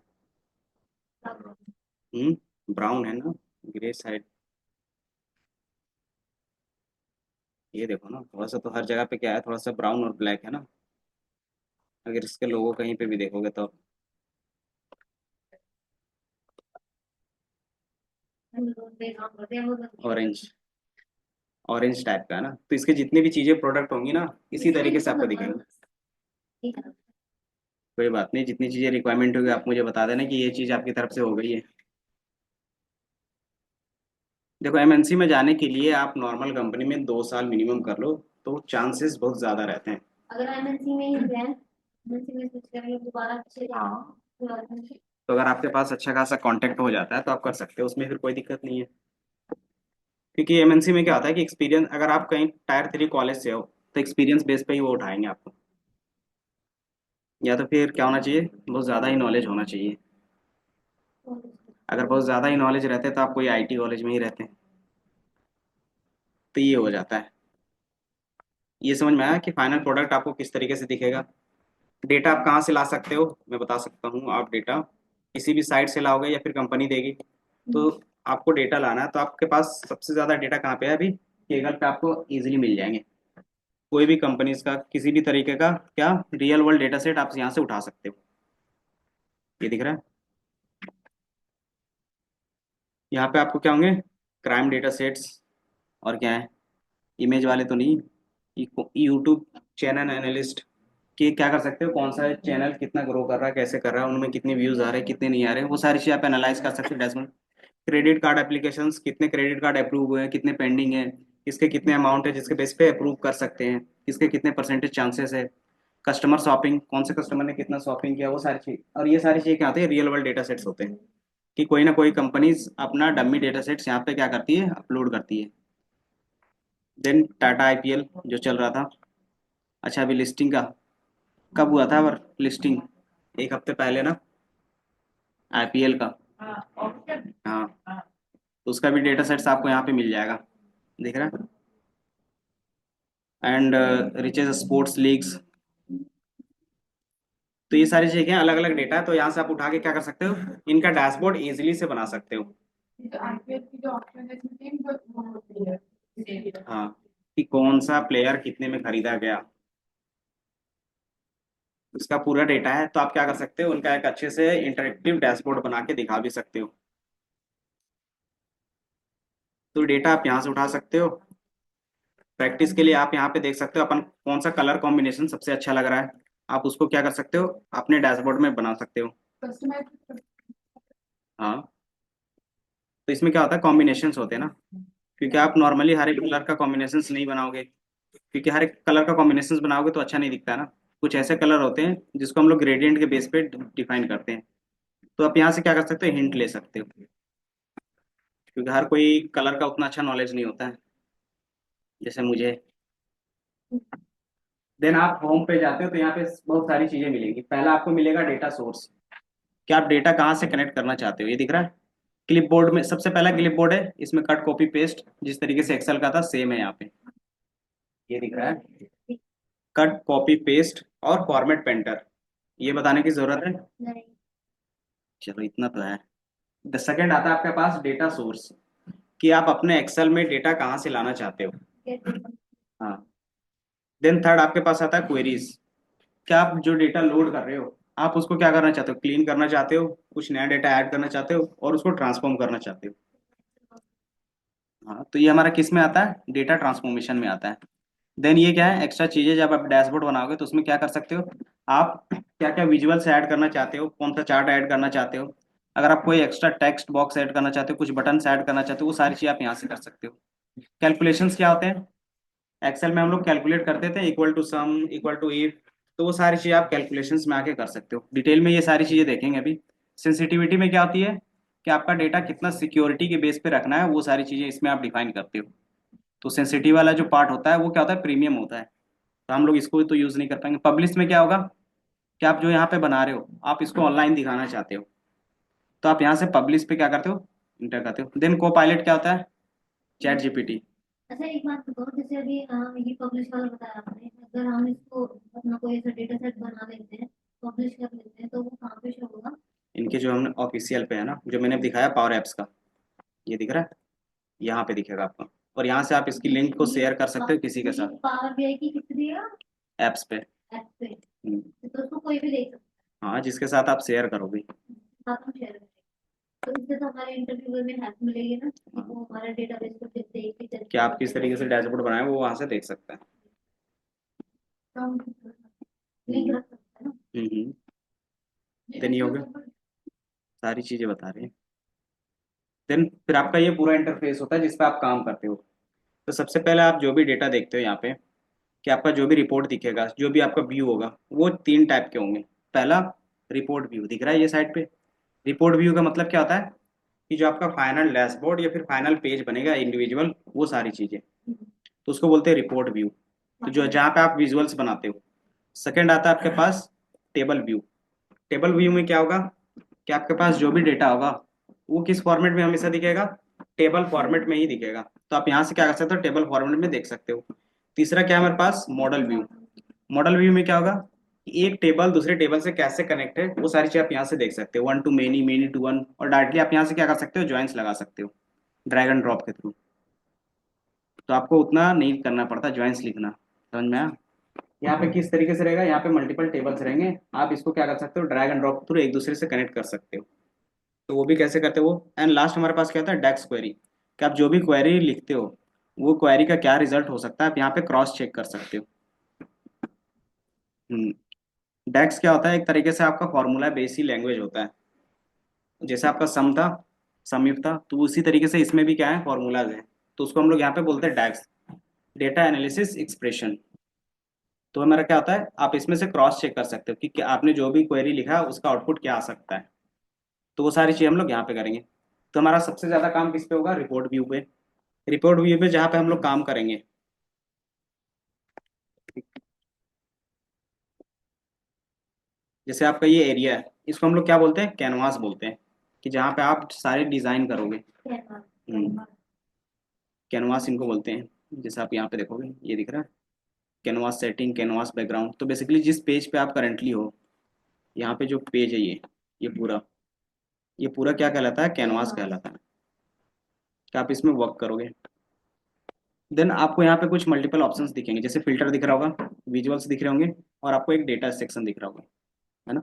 ब्राउन है ना, ग्रे साइड। ये देखो ना, थोड़ा सा तो हर जगह पे क्या है, थोड़ा सा ब्राउन और ब्लैक है ना, अगर इसके लोगो कहीं पे भी देखोगे तो। ऑरेंज, ऑरेंज टाइप का है ना, तो इसके जितनी भी चीजें प्रोडक्ट होंगी ना इसी तरीके से आपको दिखेंगे। कोई बात नहीं, जितनी चीजें रिक्वायरमेंट होगी आप मुझे बता देना कि ये चीज आपकी तरफ से हो गई है। देखो एमएनसी में जाने के लिए आप नॉर्मल कंपनी में 2 साल मिनिमम कर लो तो चांसेस बहुत ज्यादा रहते हैं। अगर एमएनसी में ही है, एमएनसी में स्विच करेंगे दोबारा अच्छे हाँ, तो तो अगर आपके पास अच्छा खासा कांटेक्ट हो जाता है तो आप कर सकते हो, उसमें फिर कोई दिक्कत नहीं है। क्योंकि एमएनसी में क्या होता है कि एक्सपीरियंस, अगर आप कहीं टायर 3 कॉलेज से हो तो एक्सपीरियंस बेस पे ही वो उठाएंगे आपको, या तो फिर क्या होना चाहिए, बहुत ज़्यादा ही नॉलेज होना चाहिए। अगर बहुत ज़्यादा ही नॉलेज रहते तो आप कोई आईटी कॉलेज में ही रहते, तो ये हो जाता है। ये समझ में आया कि फाइनल प्रोडक्ट आपको किस तरीके से दिखेगा। डेटा आप कहाँ से ला सकते हो, मैं बता सकता हूँ। आप डेटा किसी भी साइट से लाओगे या फिर कंपनी देगी, तो आपको डेटा लाना है तो आपके पास सबसे ज़्यादा डेटा कहाँ पे है अभी, केगल पे आपको इजीली मिल जाएंगे। कोई भी कंपनीज का किसी भी तरीके का क्या रियल वर्ल्ड डेटा सेट आप यहाँ से उठा सकते हो। ये दिख रहा है, यहाँ पे आपको क्या होंगे, क्राइम डेटा सेट्स, और क्या है, इमेज वाले तो नहीं, यूट्यूब चैनल एनालिस्ट, कि क्या कर सकते हो, कौन सा चैनल कितना ग्रो कर रहा है, कैसे कर रहा है, उनमें कितने व्यूज आ रहे हैं कितने नहीं आ रहे हैं, वो सारी चीज़ आप एनालाइज कर सकते हो डैशबोर्ड। क्रेडिट कार्ड एप्लीकेशंस, कितने क्रेडिट कार्ड अप्रूव हुए हैं, कितने पेंडिंग है, किसके कितने अमाउंट है जिसके बेस पे अप्रूव कर सकते हैं, किसके कितने परसेंटेज चांसेस है, कस्टमर शॉपिंग, कौन से कस्टमर ने कितना शॉपिंग किया, वो सारी चीज। और ये सारी चीजें क्या होती है, रियल वर्ल्ड डेटा सेट्स होते हैं, कि कोई ना कोई कंपनीज अपना डमी डेटा सेट्स यहाँ पे क्या करती है, अपलोड करती है। देन टाटा आईपीएल जो चल रहा था, अच्छा अभी लिस्टिंग का कब हुआ था, पर लिस्टिंग 1 हफ्ते पहले ना, आईपीएल का। हाँ, तो उसका भी डेटा सेट्स आपको यहाँ पे मिल जाएगा, दिख रहा है। एंड रिचेज स्पोर्ट्स लीग्स, तो ये सारी चीजें अलग अलग डेटा है, तो यहाँ से आप उठा के क्या कर सकते हो, इनका डैशबोर्ड इजीली से बना सकते हो। आईपीएल की जो ऑप्शन है इसमें वो होती है। हाँ, कि कौन सा प्लेयर कितने में खरीदा गया, उसका पूरा डेटा है, तो आप क्या कर सकते हो, उनका एक अच्छे से इंटरेक्टिव डैशबोर्ड बना के दिखा भी सकते हो। तो डेटा आप यहाँ से उठा सकते हो। प्रैक्टिस के लिए आप यहाँ पे देख सकते हो अपन कौन सा कलर कॉम्बिनेशन सबसे अच्छा लग रहा है, आप उसको क्या कर सकते हो, अपने डैशबोर्ड में बना सकते हो। हाँ, तो इसमें क्या होता है, कॉम्बिनेशंस होते हैं ना, क्योंकि आप नॉर्मली हर एक कलर का कॉम्बिनेशंस नहीं बनाओगे, क्योंकि हर एक कलर का कॉम्बिनेशंस बनाओगे तो अच्छा नहीं दिखता है ना। कुछ ऐसे कलर होते हैं जिसको हम लोग ग्रेडियंट के बेस पे डिफाइन करते हैं, तो आप यहाँ से क्या कर सकते हो, हिंट ले सकते हो, क्योंकि हर कोई कलर का उतना अच्छा नॉलेज नहीं होता है जैसे मुझे। देन आप होम पे जाते हो तो यहाँ पे बहुत सारी चीजें मिलेंगी। पहला आपको मिलेगा डेटा सोर्स, कि आप डेटा कहाँ से कनेक्ट करना चाहते हो, ये दिख रहा है। क्लिपबोर्ड में सबसे पहला क्लिपबोर्ड है, इसमें कट कॉपी पेस्ट जिस तरीके से एक्सेल का था सेम है यहाँ पे, ये दिख रहा है। कट कॉपी पेस्ट और फॉर्मेट पेंटर, ये बताने की जरूरत है, नहीं। चलो इतना तो है। द सेकंड आता है आपके पास डेटा सोर्स, कि आप अपने एक्सेल में डेटा कहाँ से लाना चाहते हो। हाँ, देन थर्ड आपके पास आता है क्वेरीज, क्या आप जो डेटा लोड कर रहे हो आप उसको क्या करना चाहते हो, क्लीन करना चाहते हो, कुछ नया डेटा ऐड करना चाहते हो, और उसको ट्रांसफॉर्म करना चाहते हो। हाँ, तो ये हमारा किस में आता है, डेटा ट्रांसफॉर्मेशन में आता है। देन ये क्या है, एक्स्ट्रा चीजें जब आप डैशबोर्ड बनाओगे तो उसमें क्या कर सकते हो, आप क्या क्या विजुअल्स ऐड करना चाहते हो, कौन सा चार्ट ऐड करना चाहते हो, अगर आप कोई एक्स्ट्रा टेक्स्ट बॉक्स ऐड करना चाहते हो, कुछ बटन्स ऐड करना चाहते हो, वो सारी चीज़ आप यहाँ से कर सकते हो। कैलकुलेशंस क्या होते हैं, एक्सेल में हम लोग कैलकुलेट करते थे equal to sum, equal to if, तो वो सारी चीज़ आप कैलकुलेशंस में आके कर सकते हो। डिटेल में ये सारी चीज़ें देखेंगे अभी। सेंसिटिविटी में क्या होती है, कि आपका डेटा कितना सिक्योरिटी के बेस पे रखना है, वो सारी चीज़ें इसमें आप डिफाइन करते हो। तो सेंसिटिव वाला जो पार्ट होता है वो क्या होता है, प्रीमियम होता है, तो हम लोग इसको तो यूज़ नहीं कर पाएंगे। पब्लिश में क्या होगा, कि आप जो यहाँ पे बना रहे हो आप इसको ऑनलाइन दिखाना चाहते हो, तो आप यहाँ से पब्लिश पे क्या करते हो, इंटर करते हो। देन को पायलट क्या होता है, चैट जीपीटी। अच्छा एक बात बताओ, जैसे अभी ये पब्लिश वाला बताया आपने, अगर हम इसको अपना कोई ऐसा डेटा सेट बना लेते हैं, पब्लिश कर लेते हैं, तो वो कहाँ पे शो होगा? इनके जो हमने ऑफिशियल पे है ना, जो मैंने दिखाया पावर एप्स का, ये दिख रहा है, यहाँ पे दिखेगा आपको, और यहाँ से आप इसकी लिंक को शेयर कर सकते हो किसी के साथ, पावर बीआई की किस दिया एप्स पे। ऐप पे, हम्म, तो उसको कोई भी देख सकता हाँ, जिसके साथ आप शेयर करोगे। है, साथ हम शेयर करेंगे, तो इससे तो हमारे इंटरव्यू में हेल्प मिलेगी ना, वो हमारा डेटाबेस को फिर देख के कि आप किस तरीके से डैशबोर्ड बनाए वो वहां से देख सकते हैं। तो हम लिंक रख सकते हैं ना। देन ये हो गया, सारी चीजें बता रहे हैं। देन फिर आपका ये पूरा इंटरफेस होता है जिस पे आप काम करते हो। तो सबसे पहले आप जो भी डेटा देखते हो यहाँ पे, कि आपका जो भी रिपोर्ट दिखेगा, जो भी आपका व्यू होगा, वो 3 टाइप के होंगे। पहला, रिपोर्ट व्यू दिख रहा है ये साइड पे। रिपोर्ट व्यू का मतलब क्या होता है कि जो आपका फाइनल डैशबोर्ड या फिर फाइनल पेज बनेगा इंडिविजुअल, वो सारी चीजें, तो उसको बोलते हैं रिपोर्ट व्यू। तो जो जहाँ पे आप विजुअल्स बनाते हो। सेकंड आता है आपके पास टेबल व्यू। टेबल व्यू में क्या होगा कि आपके पास जो भी डेटा होगा वो किस फॉर्मेट में हमेशा दिखेगा, टेबल फॉर्मेट में ही दिखेगा। तो आप यहाँ से क्या कर सकते हो, टेबल फॉर्मेट में देख सकते हो। तीसरा क्या है हमारे पास, मॉडल व्यू। मॉडल व्यू में क्या होगा कि एक टेबल दूसरे टेबल से कैसे कनेक्ट है वो सारी चीज आप यहाँ से देख सकते हो, one to many, many to one, और डायरेक्टली आप यहाँ से क्या कर सकते हो, ज्वाइंस लगा सकते हो ड्रैग एंड ड्रॉप के थ्रू। तो आपको उतना नहीं करना पड़ता ज्वाइंस लिखना। समझ में आया? यहाँ पे किस तरीके से रहेगा, यहाँ पे मल्टीपल टेबल्स रहेंगे, आप इसको क्या कर सकते हो, ड्रैग एंड ड्रॉप थ्रू एक दूसरे से कनेक्ट कर सकते हो। तो वो भी कैसे करते हो वो। एंड लास्ट हमारे पास क्या होता है, डेक्स क्वेरी, कि आप जो भी क्वेरी लिखते हो वो क्वेरी का क्या रिजल्ट हो सकता है, आप यहाँ पे क्रॉस चेक कर सकते हो। डेक्स क्या होता है, एक तरीके से आपका फॉर्मूला बेसिक लैंग्वेज होता है। जैसे आपका सम था, समीप था, तो उसी तरीके से इसमें भी क्या है, फॉर्मूलाज है। तो उसको हम लोग यहाँ पे बोलते हैं डेक्स, डेटा एनालिसिस एक्सप्रेशन। तो हमारा क्या होता है, आप इसमें से क्रॉस चेक कर सकते हो कि आपने जो भी क्वेरी लिखा है उसका आउटपुट क्या आ सकता है। तो वो सारी चीज़ हम लोग यहाँ पे करेंगे। तो हमारा सबसे ज़्यादा काम किस पे होगा, रिपोर्ट व्यू पे। रिपोर्ट व्यू पे जहाँ पे हम लोग काम करेंगे, जैसे आपका ये एरिया है, इसको हम लोग क्या बोलते हैं, कैनवास बोलते हैं, कि जहाँ पे आप सारे डिजाइन करोगे। कैनवास इनको बोलते हैं। जैसे आप यहाँ पे देखोगे ये दिख रहा है, कैनवास सेटिंग, कैनवास बैकग्राउंड। तो बेसिकली जिस पेज पे आप करंटली हो, यहाँ पे जो पेज है ये पूरा क्या कहलाता है, कैनवास कहलाता है, कि आप इसमें वर्क करोगे। देन आपको यहाँ पे कुछ मल्टीपल ऑप्शंस दिखेंगे, जैसे फिल्टर दिख रहा होगा, विजुअल्स दिख रहे होंगे, और आपको एक डेटा सेक्शन दिख रहा होगा, है ना।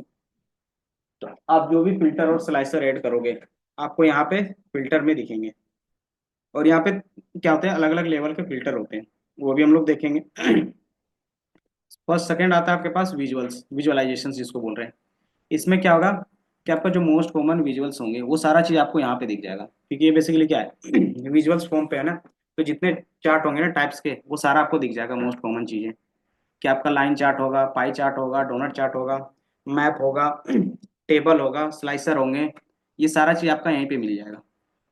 तो आप जो भी फिल्टर और स्लाइसर ऐड करोगे आपको यहाँ पे फिल्टर में दिखेंगे। और यहाँ पे क्या होते हैं, अलग अलग लेवल के फिल्टर होते हैं, वो भी हम लोग देखेंगे। फर्स्ट सेकंड आता है आपके पास विजुअल्स, विजुअलाइजेशन जिसको बोल रहे हैं। इसमें क्या होगा कि आपका जो मोस्ट कॉमन विजुअल्स होंगे वो सारा चीज आपको यहाँ पे दिख जाएगा, क्योंकि ये बेसिकली क्या है, विजुअल्स फॉर्म पे है ना। तो जितने चार्ट होंगे ना टाइप्स के, वो सारा आपको दिख जाएगा, मोस्ट कॉमन चीजें। कि आपका लाइन चार्ट होगा, पाई चार्ट होगा, डोनट चार्ट होगा, मैप होगा, टेबल होगा, स्लाइसर होंगे। ये सारा चीज आपका यहीं पे मिल जाएगा।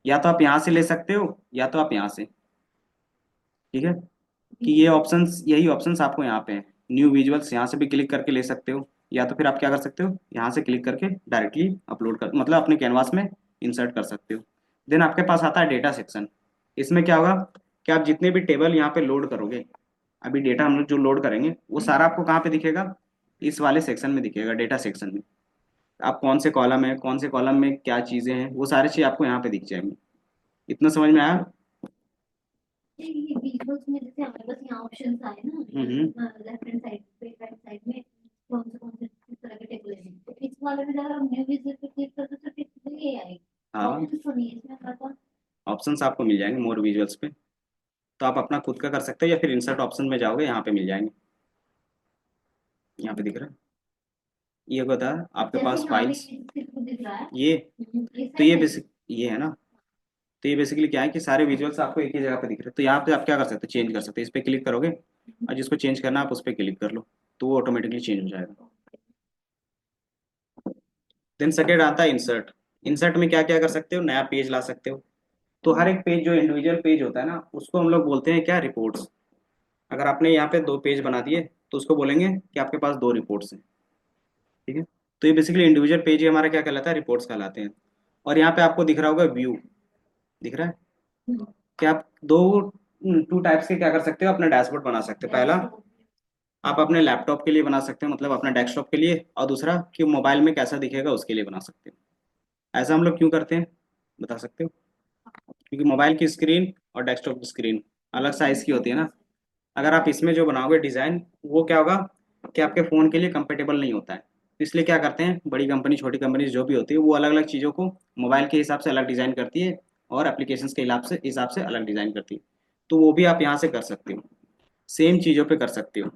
या तो आप यहाँ से ले सकते हो या तो आप यहाँ से। ठीक है, कि ये ऑप्शंस, यही ऑप्शंस आपको यहाँ पे हैं। न्यू विजुअल्स यहाँ से भी क्लिक करके ले सकते हो, या तो फिर आप क्या कर सकते हो, यहाँ से क्लिक करके डायरेक्टली अपलोड कर, मतलब अपने कैनवास में इंसर्ट कर सकते हो। देन आपके पास आता है डेटा सेक्शन। इसमें क्या होगा कि आप जितने भी टेबल यहाँ पे लोड करोगे, अभी डेटा हम लोग जो लोड करेंगे वो सारा आपको कहाँ पे दिखेगा, इस वाले सेक्शन में दिखेगा, डेटा सेक्शन में। आप कौन से कॉलम है, कौन से कॉलम में क्या चीजें हैं, वो सारी चीज आपको यहाँ पे दिख जाएंगी। इतना समझ में आया? ये विजुअल्स में जैसे हमारे पास यहाँ ऑप्शंस आए ना, लेफ्ट हैंड साइड पे, राइट साइड में कौन से किस तरह के टेबल है, तो इस वाले में अगर हम न्यू विजुअल पे क्लिक करते हैं तो फिर ये आएगी। हाँ, ऑप्शंस तो नहीं है इसमें हमारे पास। ऑप्शंस आपको मिल जाएंगे मोर विजुअल्स पे। तो आप अपना खुद का कर सकते हो, या फिर इंसर्ट ऑप्शन में जाओगे, यहाँ पे मिल जाएंगे। यहाँ पे दिख रहा है, ये बता आपके जैसे पास यहाँ पे फाइल्स, सिर्फ दिख रहा है ये। ये तो साइड ये में। बेसिक ये है ना। तो ये बेसिकली क्या है कि सारे विजुअल्स आपको एक ही जगह पे दिख रहे हैं। तो यहाँ पे आप क्या कर सकते हो, चेंज कर सकते हो, इस पे क्लिक करोगे और जिसको चेंज करना है आप उस पर क्लिक कर लो, तो वो ऑटोमेटिकली चेंज हो जाएगा। देन सेकेंड आता है इंसर्ट। इंसर्ट में क्या क्या कर सकते हो, नया पेज ला सकते हो। तो हर एक पेज, जो इंडिविजुअल पेज होता है ना, उसको हम लोग बोलते हैं क्या, रिपोर्ट्स। अगर आपने यहाँ पे 2 पेज बना दिए तो उसको बोलेंगे कि आपके पास 2 रिपोर्ट्स हैं। ठीक है, तो ये बेसिकली इंडिविजुअल पेज ही हमारा क्या कहलाता है, रिपोर्ट्स कहलाते हैं। और यहाँ पे आपको दिख रहा होगा व्यू, दिख रहा है कि आप दो, टू टाइप्स के क्या कर सकते हो, अपना डैशबोर्ड बना सकते हो। पहला, आप अपने लैपटॉप के लिए बना सकते हो, मतलब अपने डेस्कटॉप के लिए, और दूसरा कि मोबाइल में कैसा दिखेगा उसके लिए बना सकते हो। ऐसा हम लोग क्यों करते हैं, बता सकते हो? क्योंकि मोबाइल की स्क्रीन और डेस्कटॉप की स्क्रीन अलग साइज की होती है ना। अगर आप इसमें जो बनाओगे डिज़ाइन, वो क्या होगा कि आपके फ़ोन के लिए कंपेटेबल नहीं होता है। तो इसलिए क्या करते हैं, बड़ी कंपनी छोटी कंपनी जो भी होती है वो अलग अलग चीज़ों को मोबाइल के हिसाब से अलग डिज़ाइन करती है और एप्लीकेशंस के हिसाब से अलग डिज़ाइन करती है। तो वो भी आप यहाँ से कर सकते हो, सेम चीज़ों पे कर सकते हो।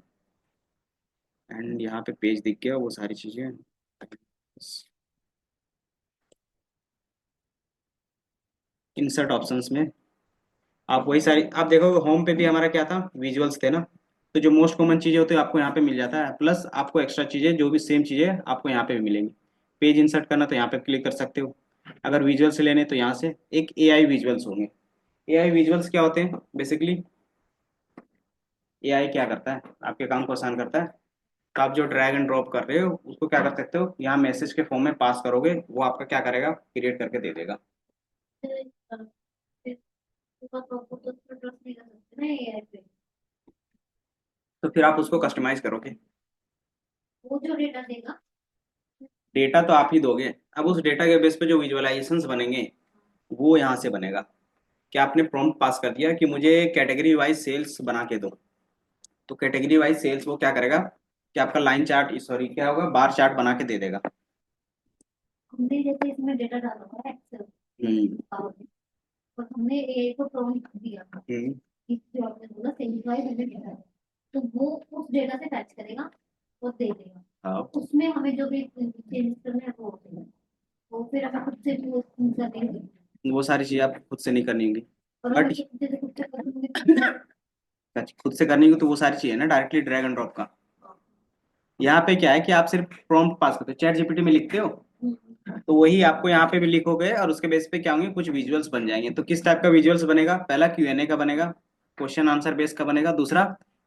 एंड यहाँ पे पेज दिख गया वो सारी चीज़ें। इंसर्ट ऑप्शंस में आप वही सारी आप देखोगे, होम पे भी हमारा क्या था, विजुअल्स थे ना। तो जो मोस्ट कॉमन चीज़ें होती है आपको यहाँ पे मिल जाता है, प्लस आपको एक्स्ट्रा चीज़ें जो भी सेम चीज़ें आपको यहाँ पे भी मिलेंगी। पेज इंसर्ट करना तो यहाँ पे क्लिक कर सकते हो। अगर विजुअल्स लेने तो यहाँ से एक एआई विजुअल्स होंगे। एआई विजुअल्स क्या होते हैं बेसिकली, एआई क्या करता है, आपके काम को आसान करता है। तो आप जो ड्रैग एंड ड्रॉप कर रहे हो उसको क्या कर सकते हो, यहाँ मैसेज के फॉर्म में पास करोगे, वो आपका क्या करेगा, क्रिएट करके दे देगा। तो फिर आप उसको कस्टमाइज करोगे। वो जो डेटा देगा। डेटा तो आप ही दोगे। अब उस डेटा के बेस पे जो विजुअलाइजेशंस बनेंगे वो यहाँ से बनेगा। कि आपने प्रॉम्प्ट पास कर दिया कि मुझे कैटेगरी वाइज सेल्स बना के दो, तो कैटेगरी वाइज सेल्स वो क्या करेगा कि आपका लाइन चार्ट, सॉरी क्या होगा, बार चार्ट बना के दे देगा। हमने जैसे इसमें डेटा डाला हुआ है एक्सेल हम्म। और हमने एआई को प्रॉम्प्ट दिया हम्म। इस जो आपने बोला सेंड वाइज हमें डेटा है, तो वो उस डेटा से फैच करेगा और दे देगा। हाँ, उसमें हमें जो भी चेंज करना है वो होगा, वो फिर हमें खुद से भी वो करेंगे। वो सारी चीज़ें आप खुद से नहीं करनी होंगी। और बट मैं जैसे खुद से करूँगी खुद से करनी होगी तो वो सारी चीज़ें ना डायरेक्टली ड्रैग एंड ड्रॉप का। यहाँ पे क्या है कि आप सिर्फ प्रॉम्प्ट पास करते हो, चैट जीपीटी में लिखते हो, तो वही आपको यहाँ पे भी लिखोगे और उसके बेस पे क्या होंगे, कुछ विजुअल्स बन जाएंगे। तो किस टाइप का विजुअल्स बनेगा, पहला क्यूएनए का बनेगा, क्वेश्चन आंसर बेस का बनेगा। दूसरा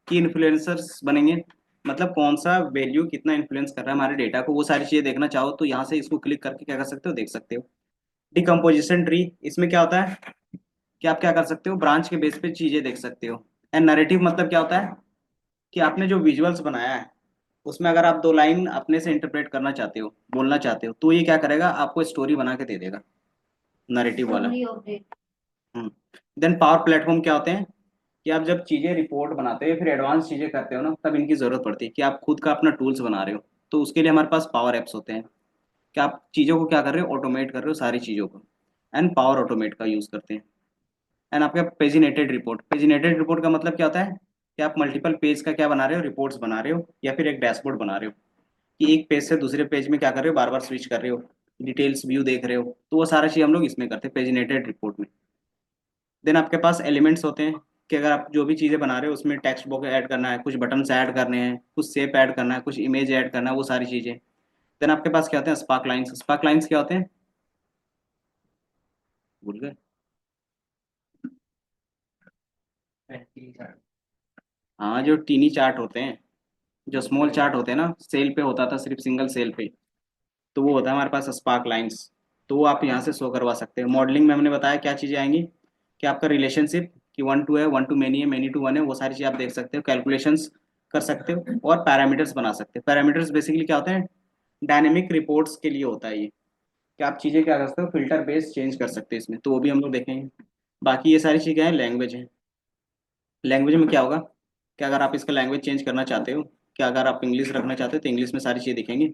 की इन्फ्लुएंसर्स बनेंगे, मतलब कौन सा वैल्यू कितना इन्फ्लुएंस कर रहा है हमारे डेटा को, वो सारी चीजें देखना चाहो तो यहाँ से इसको क्लिक करके क्या कर सकते हो, देख सकते हो। डिकम्पोजिशन ट्री, इसमें क्या होता है कि आप क्या कर सकते हो, ब्रांच के बेस पे चीजें देख सकते हो। एंड नैरेटिव मतलब क्या होता है कि आपने जो विजुअल्स बनाया है उसमें अगर आप दो लाइन अपने से इंटरप्रेट करना चाहते हो, बोलना चाहते हो, तो ये क्या करेगा, आपको स्टोरी बना के दे देगा, नैरेटिव वाला। Summary of data. Then power platform क्या होते हैं कि आप जब चीजें रिपोर्ट बनाते हो फिर एडवांस चीजें करते हो ना, तब इनकी जरूरत पड़ती है कि आप खुद का अपना टूल्स बना रहे हो। तो उसके लिए हमारे पास पावर एप्स होते हैं कि आप चीजों को क्या कर रहे हो, ऑटोमेट कर रहे हो सारी चीजों को। एंड पावर ऑटोमेट का यूज करते हैं। एंड आपका पेजिनेटेड रिपोर्ट, पेजिनेटेड रिपोर्ट का मतलब क्या होता है कि आप मल्टीपल पेज का क्या बना रहे हो, रिपोर्ट्स बना रहे हो या फिर एक डैशबोर्ड बना रहे हो, कि एक पेज से दूसरे पेज में क्या कर रहे हो, बार बार स्विच कर रहे हो, डिटेल्स व्यू देख रहे हो। तो वो सारा चीज हम लोग इसमें करते हैं पेजिनेटेड रिपोर्ट में। देन आपके पास एलिमेंट्स होते हैं कि अगर आप जो भी चीज़ें बना रहे हो उसमें टेक्स्ट बॉक्स ऐड करना है, कुछ बटन्स ऐड करने हैं, कुछ शेप ऐड करना है, कुछ इमेज ऐड करना है, वो सारी चीज़ें। देन आपके पास क्या होते हैं, स्पार्क लाइंस। स्पार्क लाइंस क्या होते हैं, भूल गए। हाँ, जो टीनी चार्ट होते हैं, जो स्मॉल चार्ट होते हैं ना, सेल पे होता था सिर्फ सिंगल सेल पे, तो वो होता है हमारे पास स्पार्क लाइंस। तो वो आप यहाँ से शो करवा सकते हैं। मॉडलिंग में हमने बताया क्या चीज़ें आएंगी कि आपका रिलेशनशिप कि 1 to है, 1 to मैनी है, मैनी to 1 है, वो सारी चीज़ आप देख सकते हो, कैलकुलेशंस कर सकते हो और पैरामीटर्स बना सकते हो। पैरामीटर्स बेसिकली क्या होते हैं, डायनेमिक रिपोर्ट्स के लिए होता है ये, कि आप चीज़ें क्या कर सकते हो, फिल्टर बेस चेंज कर सकते हो इसमें, तो वो भी हम लोग देखेंगे। बाकी ये सारी चीज़ें हैं, लैंग्वेज है। लैंग्वेज में क्या होगा कि अगर आप इसका लैंग्वेज चेंज करना चाहते हो, कि अगर आप इंग्लिश रखना चाहते हो तो इंग्लिश में सारी चीज़ें दिखेंगी।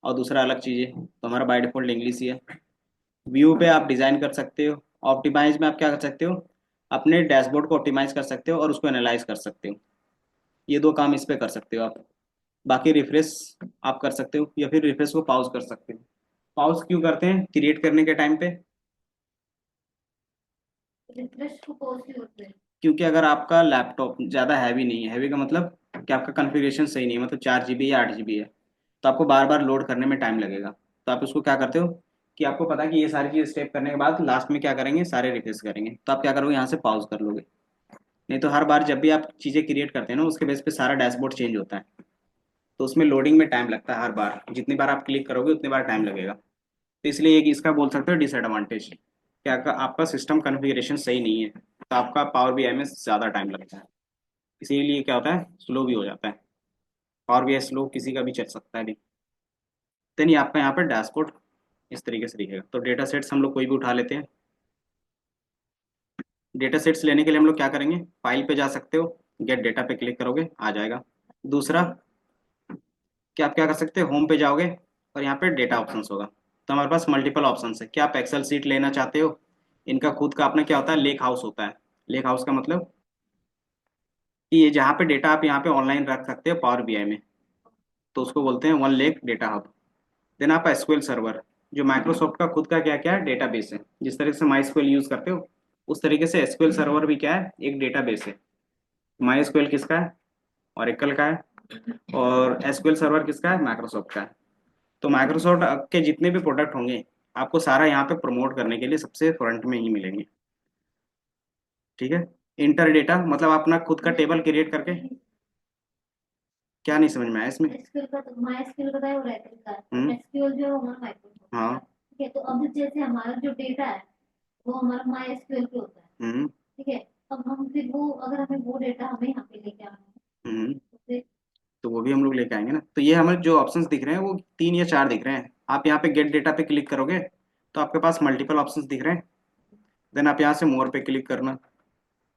और दूसरा अलग चीज़ें तो हमारा बाय डिफॉल्ट इंग्लिश ही है। व्यू पे आप डिज़ाइन कर सकते हो। ऑप्टिमाइज में आप क्या कर सकते हो, अपने डैशबोर्ड को ऑप्टिमाइज कर सकते हो और उसको एनालाइज कर सकते हो। ये दो काम इस पे कर सकते हो आप। बाकी रिफ्रेश आप कर सकते हो या फिर रिफ्रेश को पॉज कर सकते हो। पॉज क्यों करते हैं, क्रिएट करने के टाइम पे, रिफ्रेश को पॉज भी होते हैं। क्योंकि अगर आपका लैपटॉप ज़्यादा हैवी नहीं है, हैवी का मतलब कि आपका कॉन्फ़िगरेशन सही नहीं है, मतलब 4 GB या 8 GB है, तो आपको बार बार लोड करने में टाइम लगेगा। तो आप उसको क्या करते हो कि आपको पता है कि ये सारी चीज़ स्टेप करने के बाद लास्ट में क्या करेंगे, सारे रिफ्रेश करेंगे, तो आप क्या करोगे, यहाँ से पॉज कर लोगे। नहीं तो हर बार जब भी आप चीज़ें क्रिएट करते हैं ना, उसके बेस पे सारा डैशबोर्ड चेंज होता है, तो उसमें लोडिंग में टाइम लगता है। हर बार जितनी बार आप क्लिक करोगे उतनी बार टाइम लगेगा। तो इसलिए एक इसका बोल सकते हो डिसएडवांटेज, कि आपका सिस्टम कॉन्फ़िगरेशन सही नहीं है तो आपका पावर बीआई में ज़्यादा टाइम लगता है। इसीलिए क्या होता है, स्लो भी हो जाता है। पावर बीआई स्लो किसी का भी चल सकता है नहीं। देन ये आपका यहाँ पर डैशबोर्ड इस तरीके से दिखेगा। तो डेटा सेट्स हम लोग कोई भी उठा लेते हैं। डेटा सेट्स लेने के लिए हम लोग क्या करेंगे, फाइल पे जा सकते हो, गेट डेटा पे क्लिक करोगे आ जाएगा। दूसरा कि आप क्या कर सकते हो, होम पे जाओगे और यहाँ पे डेटा ऑप्शंस होगा। तो हमारे पास मल्टीपल ऑप्शंस है कि आप एक्सेल सीट लेना चाहते हो, इनका खुद का अपना क्या होता है, लेक हाउस होता है। लेक हाउस का मतलब कि ये जहाँ पे डेटा आप यहाँ पे ऑनलाइन रख सकते हो पावर बीआई में, तो उसको बोलते हैं one lake data hub. Then आप एसक्यूएल सर्वर, जो माइक्रोसॉफ्ट का खुद का क्या क्या है, डेटाबेस है। जिस तरीके से माई स्क्यूएल यूज करते हो उस तरीके से एसक्यूएल सर्वर भी क्या है, एक डेटाबेस है। माई स्क्यूएल किसका है, ऑरेकल का है। और एसक्यूएल सर्वर किसका है, माइक्रोसॉफ्ट का है। तो माइक्रोसॉफ्ट के जितने भी प्रोडक्ट होंगे आपको सारा यहाँ पे प्रमोट करने के लिए सबसे फ्रंट में ही मिलेंगे। ठीक है। इंटर डेटा मतलब अपना खुद का टेबल क्रिएट करके, क्या नहीं समझ में आया इसमें। एसक्यूएल का तो मायस्क्यूएल का है और oracle का है। हम्म। एसक्यूएल जो है हमारा माइक्रोसॉफ्ट का हाँ। है। ठीक है, तो अब जैसे हमारा जो डेटा है वो हमारा मायस्क्यूएल पे होता है। हम्म। ठीक है, अब हम फिर वो अगर हमें वो डेटा हमें यहाँ पे लेके आना है हम्म। तो फिर तो वो भी हम लोग लेके आएंगे ना। तो ये हमें जो ऑप्शंस दिख रहे हैं वो 3 या 4 दिख रहे हैं। आप यहाँ पे गेट डेटा पे क्लिक करोगे तो आपके पास मल्टीपल ऑप्शंस दिख रहे हैं। देन आप यहाँ से मोर पे क्लिक करना।